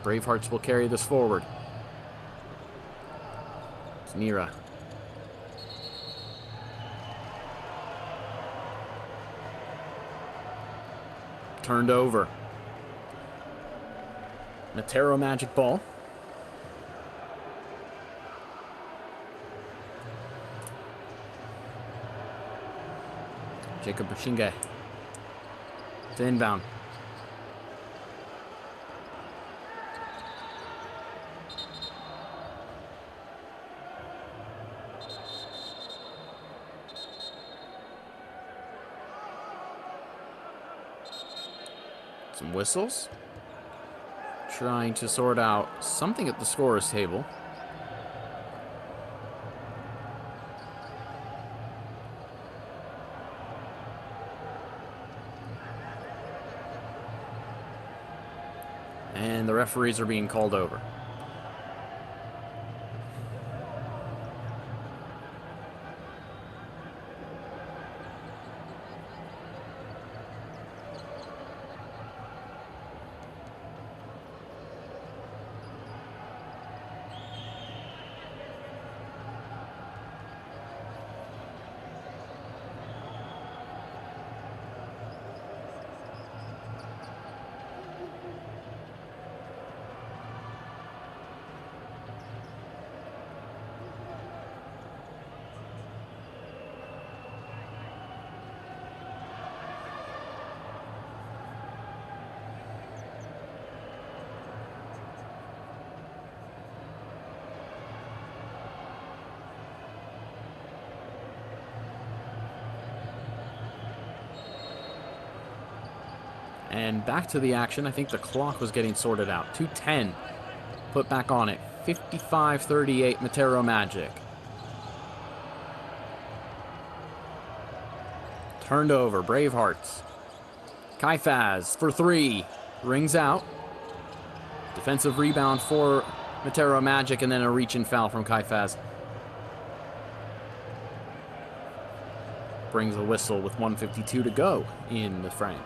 Speaker 1: Bravehearts will carry this forward. It's Nira. Turned over. Matero Magic ball. Jacob Bushinga. It's inbound. Some whistles. Trying to sort out something at the scorer's table. And the referees are being called over. And back to the action. I think the clock was getting sorted out. 2:10 put back on it. 55-38 Matero Magic. Turned over. Bravehearts. Kaifaz for 3. Rings out. Defensive rebound for Matero Magic, and then a reach-in foul from Kaifaz. Brings a whistle with 1:52 to go in the frame.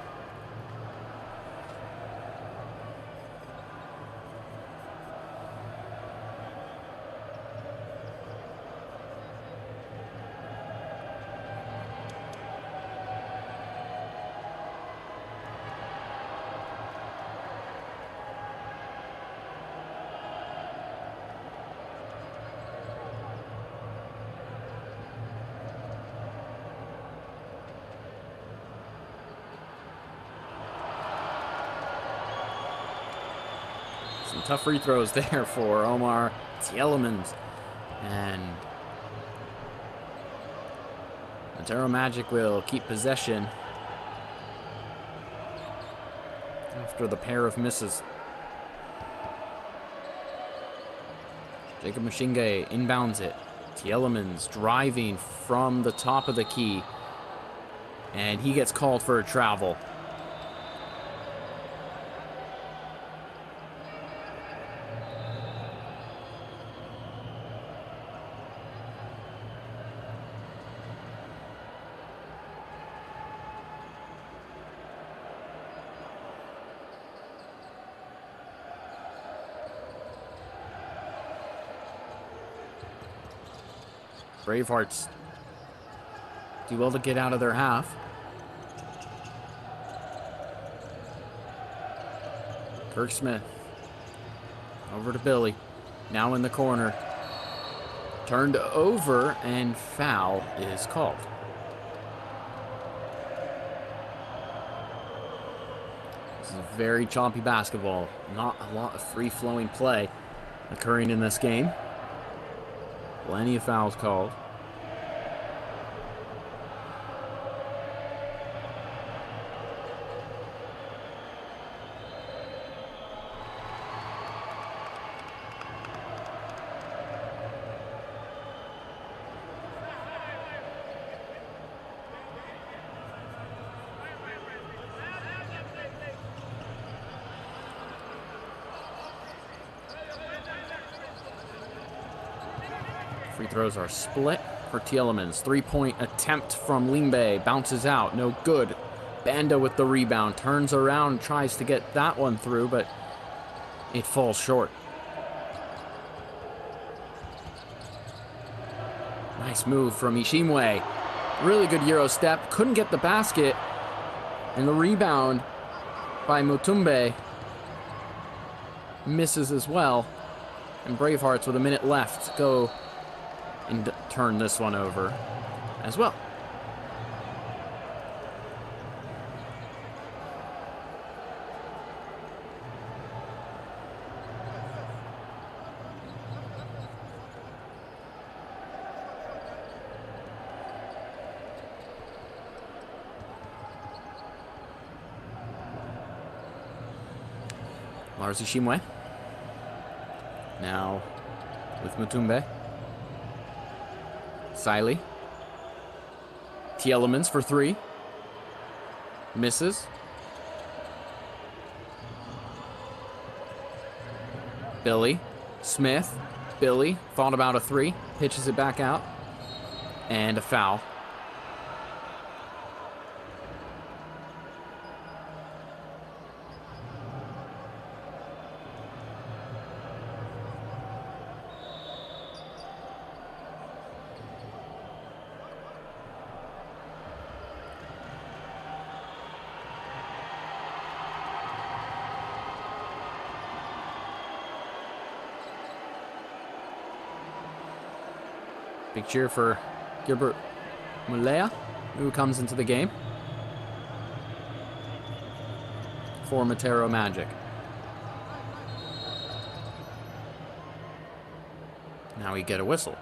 Speaker 1: Some tough free throws there for Omar Tielemans. And Matero Magic will keep possession after the pair of misses. Jacob Mashinge inbounds it. Tielemans driving from the top of the key. And he gets called for a travel. Bravehearts do well to get out of their half. Kirk Smith over to Billy. Now in the corner. Turned over, and foul is called. This is very choppy basketball. Not a lot of free-flowing play occurring in this game. Plenty of fouls called. Free throws are split for Tielemans. 3-point attempt from Limbe. Bounces out. No good. Banda with the rebound. Turns around. Tries to get that one through, but it falls short. Nice move from Ishimwe. Really good Euro step. Couldn't get the basket. And the rebound by Mutumbe misses as well. And Bravehearts with a minute left go and turn this one over as well. Lars Ishimwe. Now with Mutumbe. Siley. Tielemans for 3. Misses. Billy. Smith. Billy. Thought about a 3. Pitches it back out. And a foul. Big cheer for Gilbert Mulea, who comes into the game for Matero Magic. Now we get a whistle.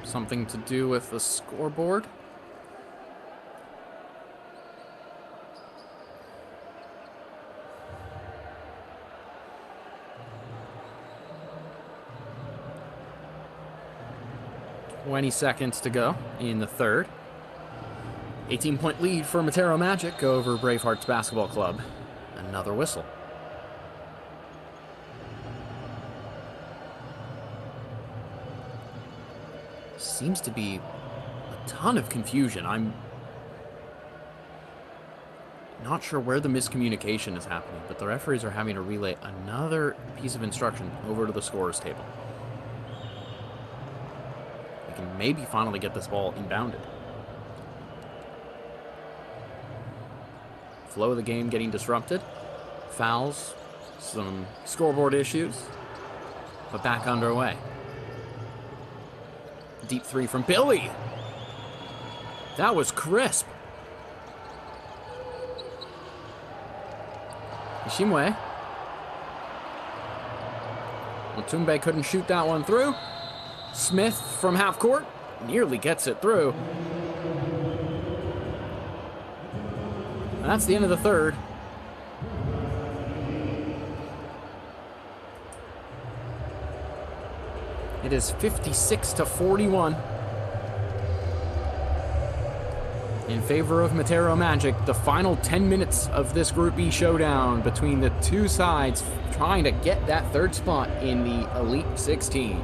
Speaker 1: Something to do with the scoreboard. "20 seconds to go in the third. 18-point lead for Matero Magic over Bravehearts Basketball Club. Another whistle. Seems to be a ton of confusion. I'm not sure where the miscommunication is happening, but the referees are having to relay another piece of instruction over to the scorer's table. We can maybe finally get this ball inbounded. Flow of the game getting disrupted. Fouls, some scoreboard issues, but back underway. Deep three from Billy. That was crisp. Ishimwe. Mutumbe couldn't shoot that one through. Smith from half court nearly gets it through. And that's the end of the third. It is 56-41 in favor of Matero Magic. The final 10 minutes of this Group E showdown between the two sides trying to get that third spot in the Elite 16.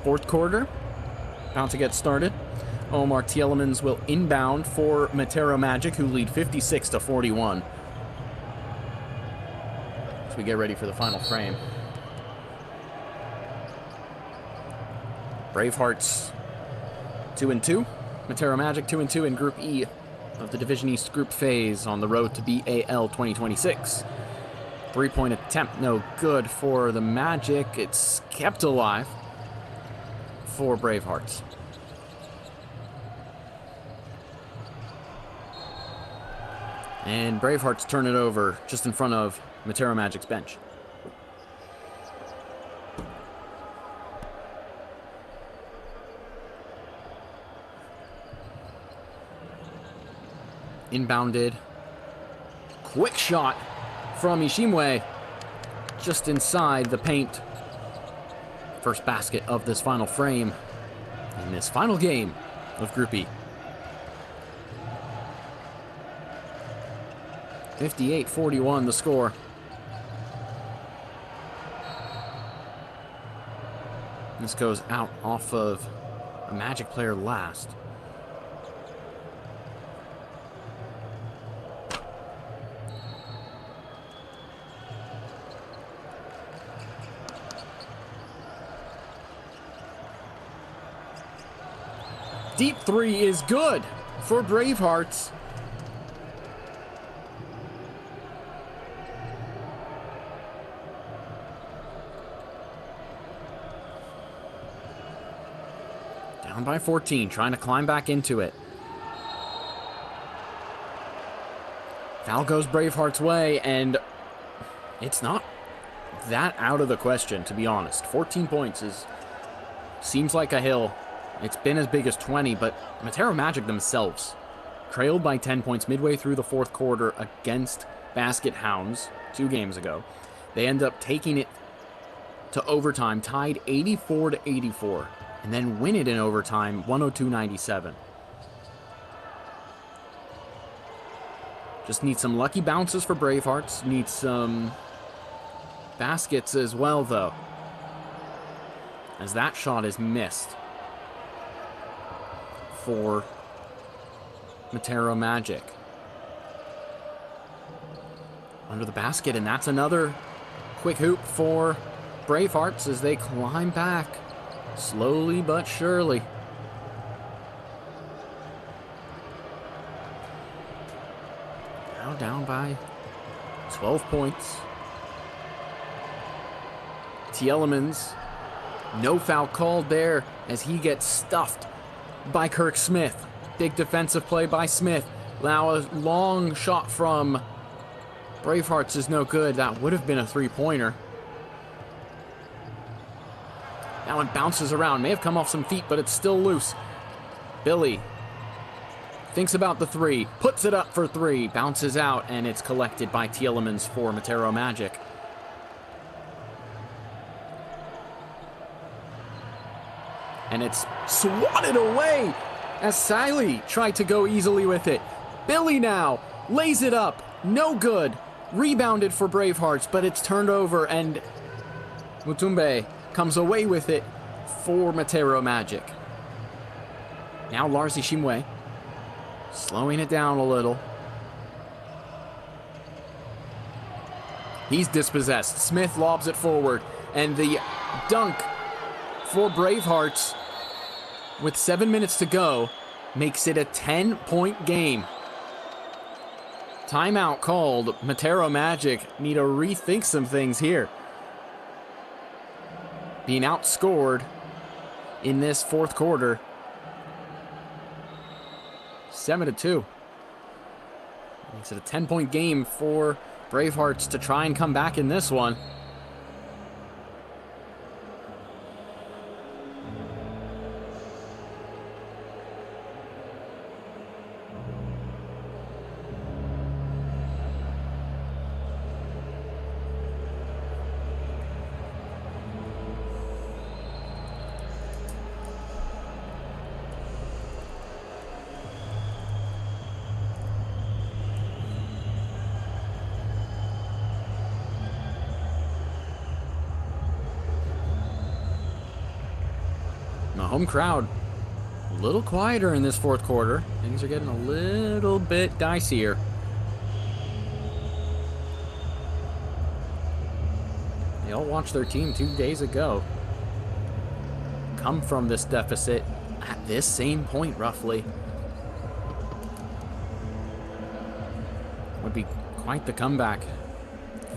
Speaker 1: Fourth quarter, about to get started. Omar Tielemans will inbound for Matero Magic, who lead 56-41. As we get ready for the final frame. Bravehearts 2-2. Matero Magic 2-2 in Group E of the Division East group phase on the road to B.A.L 2026. Three-point attempt, no good for the Magic. It's kept alive for Bravehearts. And Bravehearts turn it over just in front of Matero Magic's bench. Inbounded. Quick shot from Ishimwe just inside the paint. First basket of this final frame in this final game of Group E. 58-41 the score. This goes out off of a Magic player last. Deep three is good for Bravehearts. Down by 14, trying to climb back into it. Foul goes Bravehearts' way, and it's not that out of the question, to be honest. 14 points seems like a hill. It's been as big as 20, but Matero Magic themselves trailed by 10 points midway through the fourth quarter against Basket Hounds 2 games ago. They end up taking it to overtime, tied 84-84, and then win it in overtime, 102-97. Just need some lucky bounces for Bravehearts. Need some baskets as well, though, as that shot is missed for Matero Magic. Under the basket, and that's another quick hoop for Bravehearts as they climb back, slowly but surely. Now down by 12 points. Tielemans, no foul called there as he gets stuffed by Kirk Smith. Big defensive play by Smith. Now a long shot from Bravehearts is no good. That would have been a three-pointer. That one bounces around. May have come off some feet, but it's still loose. Billy thinks about the three. Puts it up for three. Bounces out, and it's collected by Tielemans for Matero Magic. And it's swatted away as Siley tried to go easily with it. Billy now lays it up. No good. Rebounded for Bravehearts, but it's turned over, and Mutumbe comes away with it for Matero Magic. Now Larzi Shimwe slowing it down a little. He's dispossessed. Smith lobs it forward, and the dunk for Bravehearts with 7 minutes to go makes it a 10-point game. Timeout called. Matero Magic need to rethink some things here. Being outscored in this fourth quarter, 7-2. Makes it a 10-point game for Bravehearts to try and come back in this one. The home crowd a little quieter in this fourth quarter. Things are getting a little bit dicier. They all watched their team 2 days ago come from this deficit at this same point, roughly. Would be quite the comeback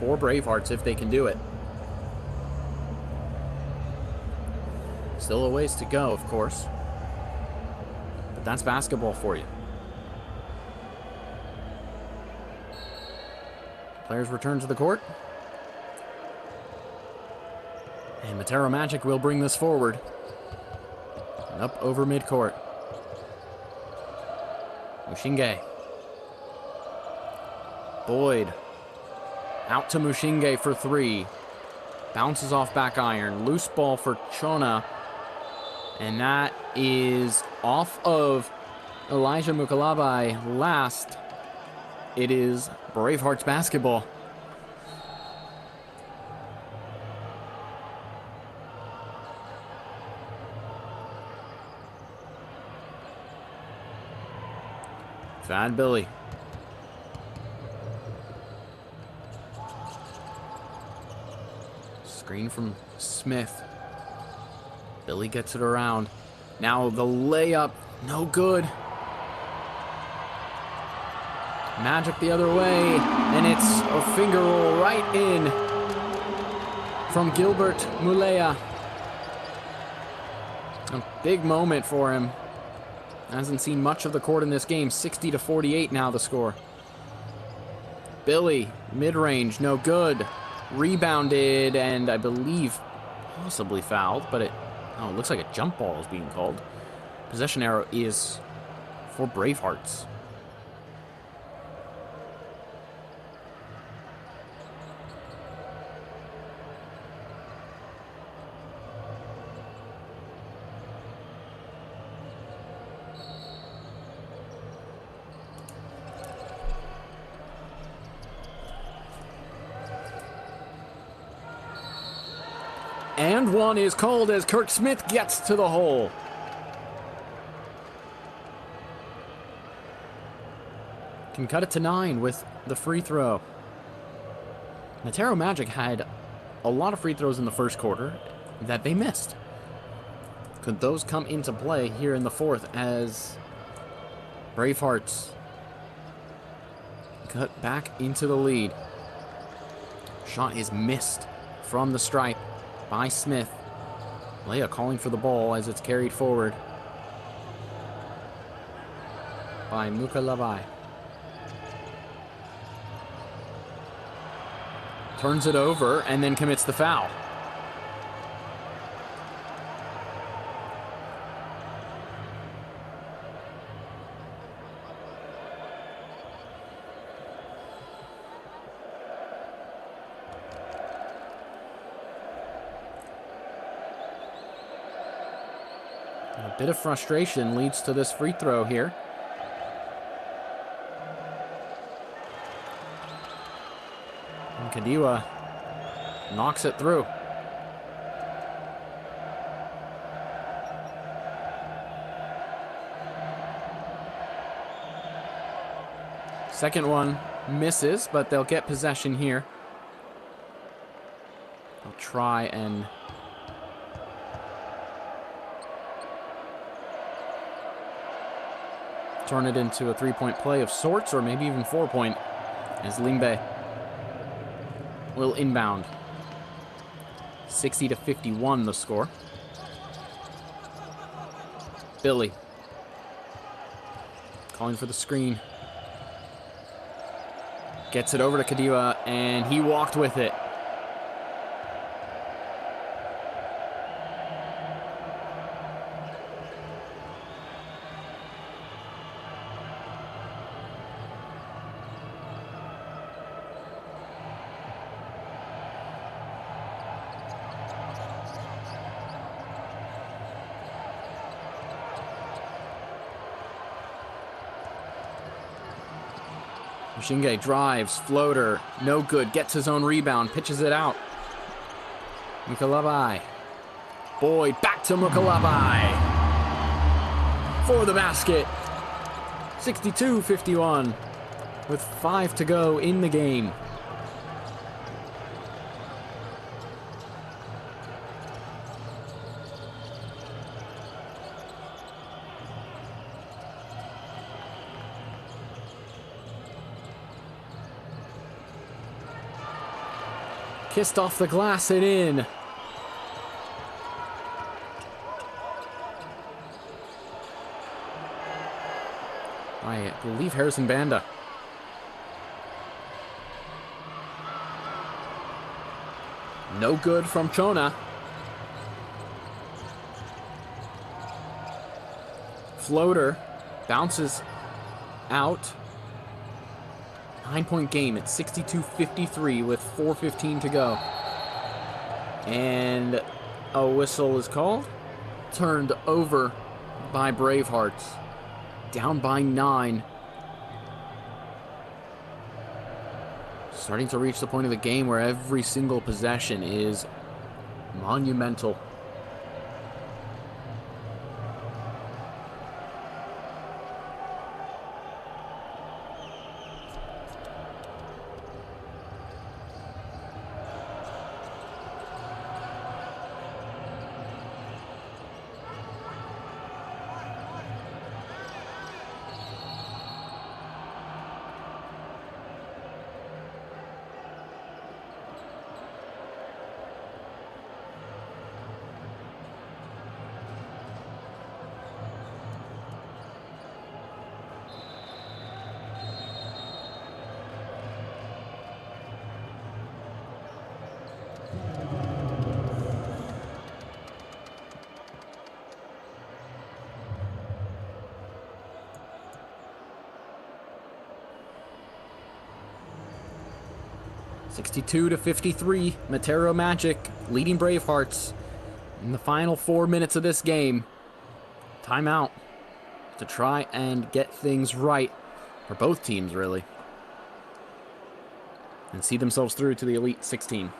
Speaker 1: for Bravehearts if they can do it. Still a ways to go, of course. But that's basketball for you. Players return to the court. And Matero Magic will bring this forward. And up over midcourt. Mushinge. Boyd. Out to Mushinge for three. Bounces off back iron. Loose ball for Chona. And that is off of Elijah Mukalabai last. It is Bravehearts basketball. Fat Billy. Screen from Smith. Billy gets it around. Now the layup No good. Magic the other way, and it's a finger roll right in from Gilbert Mulea. A big moment for him. Hasn't seen much of the court in this game. 60-48 now the score. Billy, mid-range, no good. Rebounded, and I believe possibly fouled, but it looks like a jump ball is being called. Possession arrow is for Bravehearts. And one is called as Kirk Smith gets to the hole. Can cut it to 9 with the free throw. Matero Magic had a lot of free throws in the first quarter that they missed. Could those come into play here in the fourth as Bravehearts cut back into the lead? Shot is missed from the stripe by Smith. Leia calling for the ball as it's carried forward by Mukalabai. Turns it over and then commits the foul. A bit of frustration leads to this free throw here. And Kadiwa knocks it through. Second one misses, but they'll get possession here. They'll try and turn it into a three-point play of sorts, or maybe even 4-point, as Limbe will inbound. 60-51 the score. Billy calling for the screen. Gets it over to Kadiwa, and he walked with it. Shinge drives, floater, no good, gets his own rebound, pitches it out. Mukalabai. Boyd back to Mukalabai for the basket. 62-51 with 5 to go in the game. Kissed off the glass and in. I believe Harrison Banda. No good from Chona. Floater bounces out. 9-point game at 62-53 with 4:15 to go. And a whistle is called. Turned over by Bravehearts. Down by 9. Starting to reach the point of the game where every single possession is monumental. 62-53, Matero Magic leading Bravehearts in the final 4 minutes of this game. Timeout to try and get things right for both teams, really, and see themselves through to the Elite 16.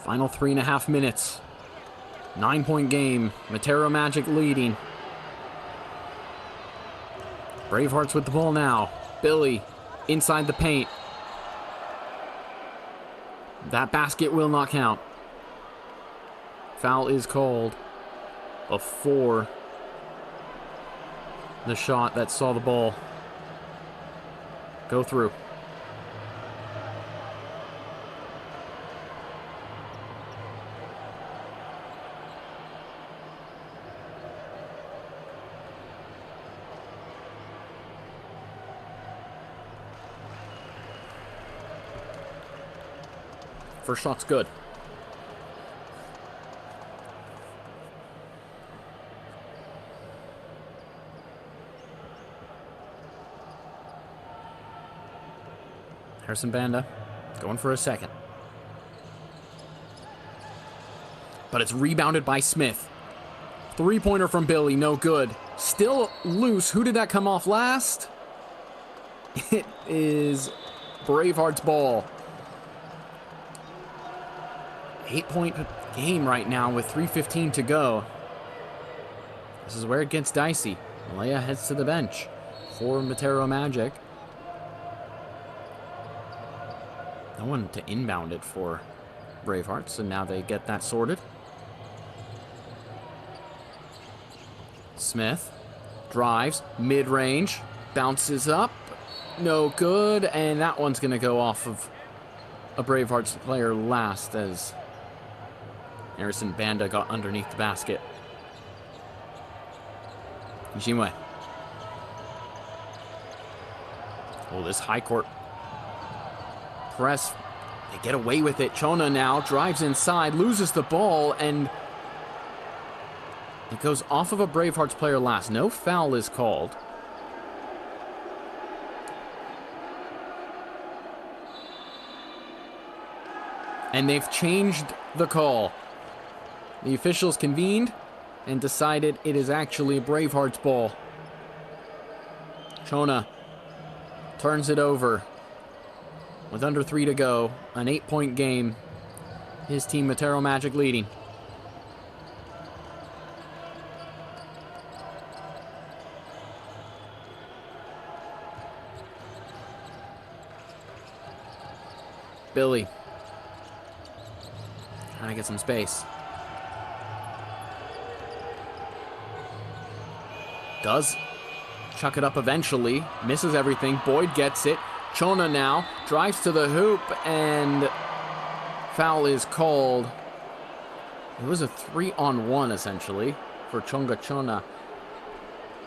Speaker 1: Final 3.5 minutes. 9-point game. Matero Magic leading. Bravehearts with the ball now. Billy inside the paint. That basket will not count. Foul is called before the shot that saw the ball go through. First shot's good. Harrison Banda going for a second. But it's rebounded by Smith. Three-pointer from Billy, no good. Still loose. Who did that come off last? It is Bravehearts' ball. 8-point game right now with 3:15 to go. This is where it gets dicey. Malaya heads to the bench for Matero Magic. No one to inbound it for Bravehearts, and now they get that sorted. Smith drives, mid-range, bounces up, no good, and that one's going to go off of a Bravehearts player last as Harrison Banda got underneath the basket. Jinwe. Oh, this high court press. They get away with it. Chona now drives inside, loses the ball, and it goes off of a Bravehearts player last. No foul is called. And they've changed the call. The officials convened and decided it is actually Bravehearts' ball. Chona turns it over with under 3 to go. An 8-point game. His team, Matero Magic, leading. Billy trying to get some space. Does chuck it up eventually. Misses everything. Boyd gets it. Chona now drives to the hoop, and foul is called. It was a 3-on-1 essentially for Chonga Chona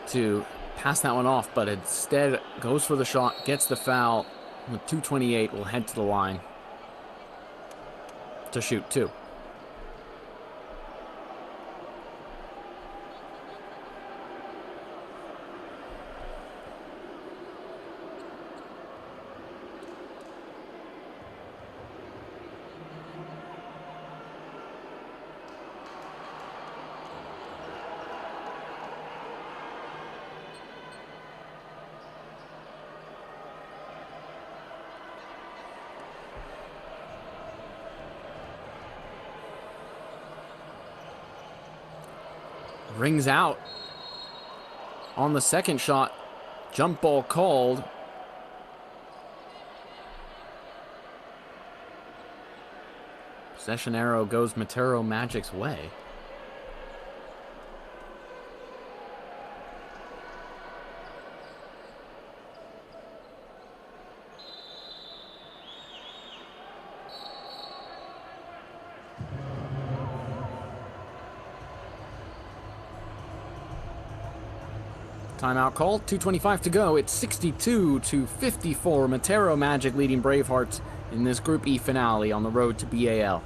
Speaker 1: to pass that one off, but instead goes for the shot, gets the foul. With 2:28, will head to the line to shoot two. Rings out on the second shot. Jump ball called. Possession arrow goes Matero Magic's way. Timeout called, 2:25 to go. It's 62-54. Matero Magic leading Bravehearts in this Group E finale on the road to B.A.L.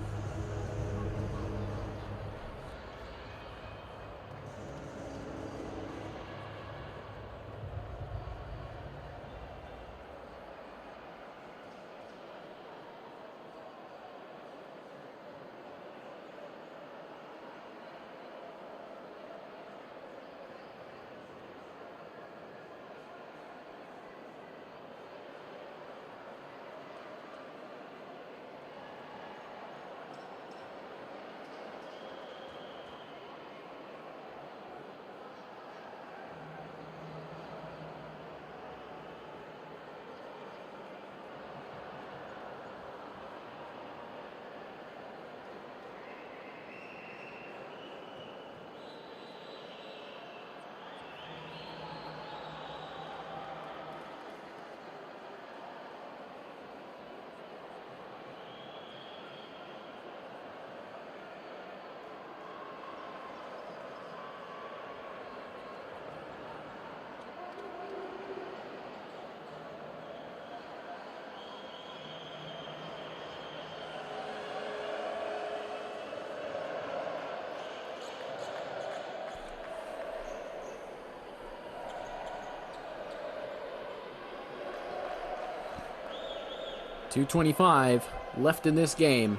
Speaker 1: .225 left in this game.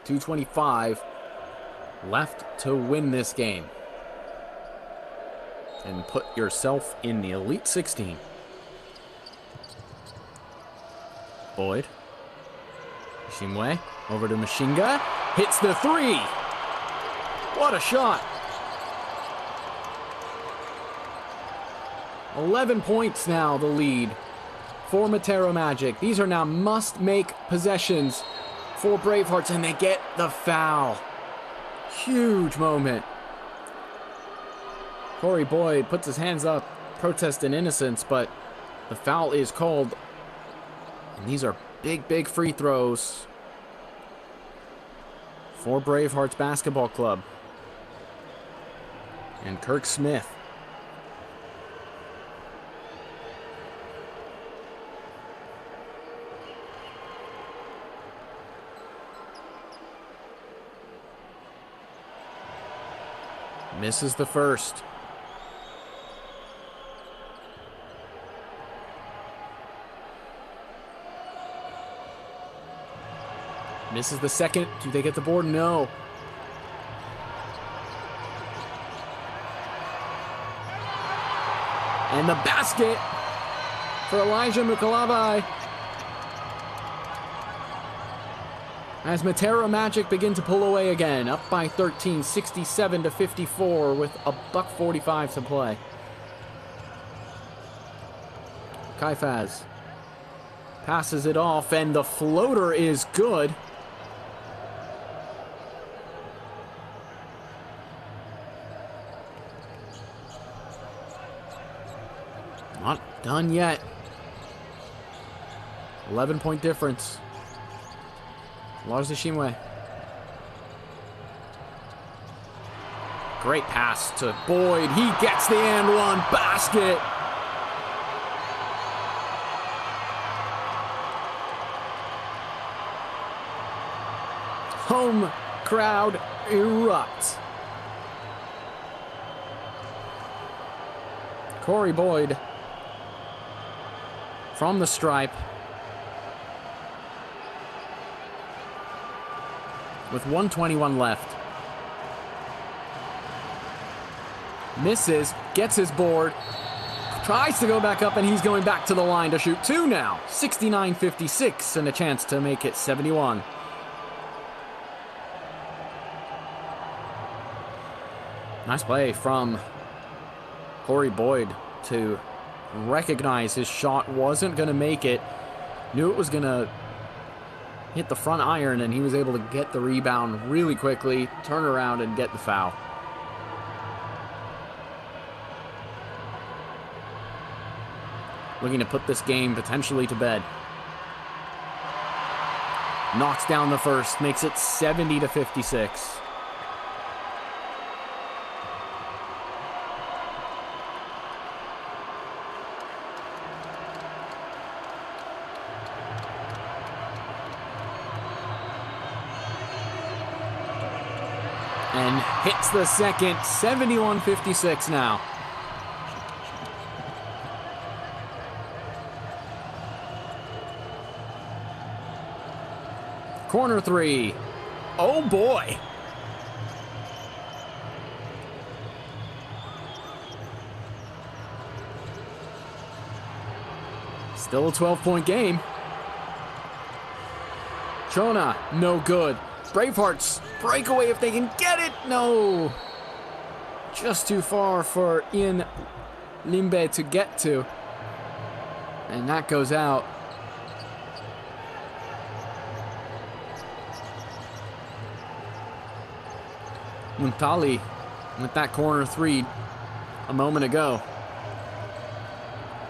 Speaker 1: 2:25 left to win this game and put yourself in the Elite 16. Boyd. Shimwe over to Mashinga. Hits the three. What a shot. 11 points now, the lead for Matero Magic. These are now must-make possessions for Bravehearts, and they get the foul. Huge moment. Corey Boyd puts his hands up, protesting innocence, but the foul is called. And these are big, big free throws for Bravehearts Basketball Club. And Kirk Smith. Misses the first. Misses the second. Do they get the board? No. And the basket for Elijah Mukalabai. As Matero Magic begin to pull away again, up by 13, 67-54 with a $1:45 to play. Kaifaz passes it off, and the floater is good. done yet. 11-point difference. Lars Ishimwe. Great pass to Boyd. He gets the and one basket. Home crowd erupts. Corey Boyd from the stripe. With 1:21 left. Misses, gets his board, tries to go back up, and he's going back to the line to shoot two now. 69-56 and a chance to make it 71. Nice play from Corey Boyd to recognize his shot wasn't going to make it. Knew it was going to hit the front iron, and he was able to get the rebound really quickly, turn around, and get the foul. Looking to put this game potentially to bed. Knocks down the first, makes it 70-56. And hits the second, 71-56 now. Corner three. Oh boy. Still a 12-point game. Chona, no good. Bravehearts, breakaway if they can get it. No. Just too far for Ian Limbe to get to. And that goes out. Muntali with that corner three a moment ago.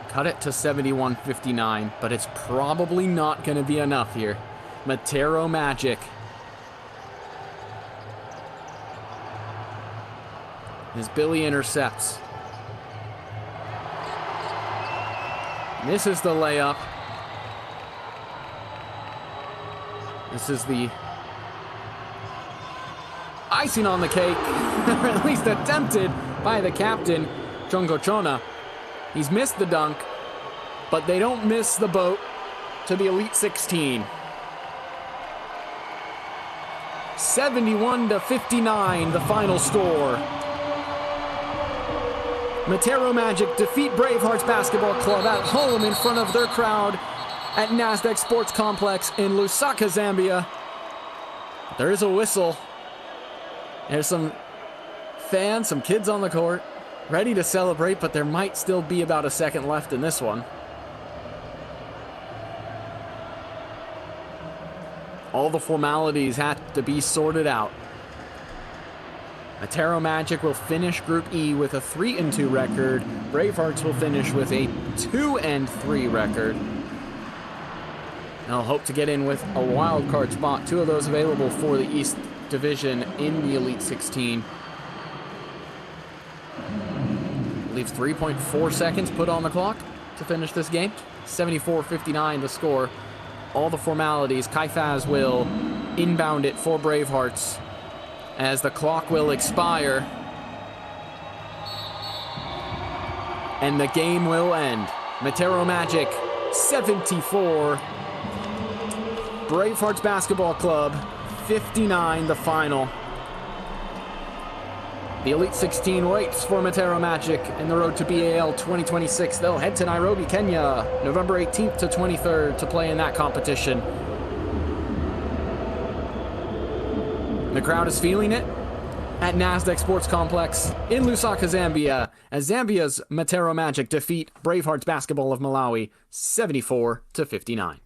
Speaker 1: Cut it to 71-59, but it's probably not going to be enough here. Matero Magic. As Billy intercepts. Misses the layup. This is the icing on the cake, or at least attempted by the captain, Chongo Chona. He's missed the dunk, but they don't miss the boat to the Elite 16. 71-59, the final score. Matero Magic defeat Bravehearts Basketball Club at home in front of their crowd at Nasdaq Sports Complex in Lusaka, Zambia. There is a whistle. There's some fans, some kids on the court, ready to celebrate, but there might still be about a second left in this one. All the formalities have to be sorted out. Matero Magic will finish Group E with a 3-2 record. Bravehearts will finish with a 2-3 record. They'll hope to get in with a wild card spot. Two of those available for the East Division in the Elite 16. Leaves 3.4 seconds put on the clock to finish this game. 74-59 the score. All the formalities. Kaifaz will inbound it for Bravehearts as the clock will expire. And the game will end. Matero Magic 74. Bravehearts Basketball Club 59, the final. The Elite 16 waits for Matero Magic in the road to B.A.L 2026. They'll head to Nairobi, Kenya, November 18th to 23rd to play in that competition. The crowd is feeling it at Nasdaq Sports Complex in Lusaka, Zambia, as Zambia's Matero Magic defeat Bravehearts Basketball of Malawi 74-59.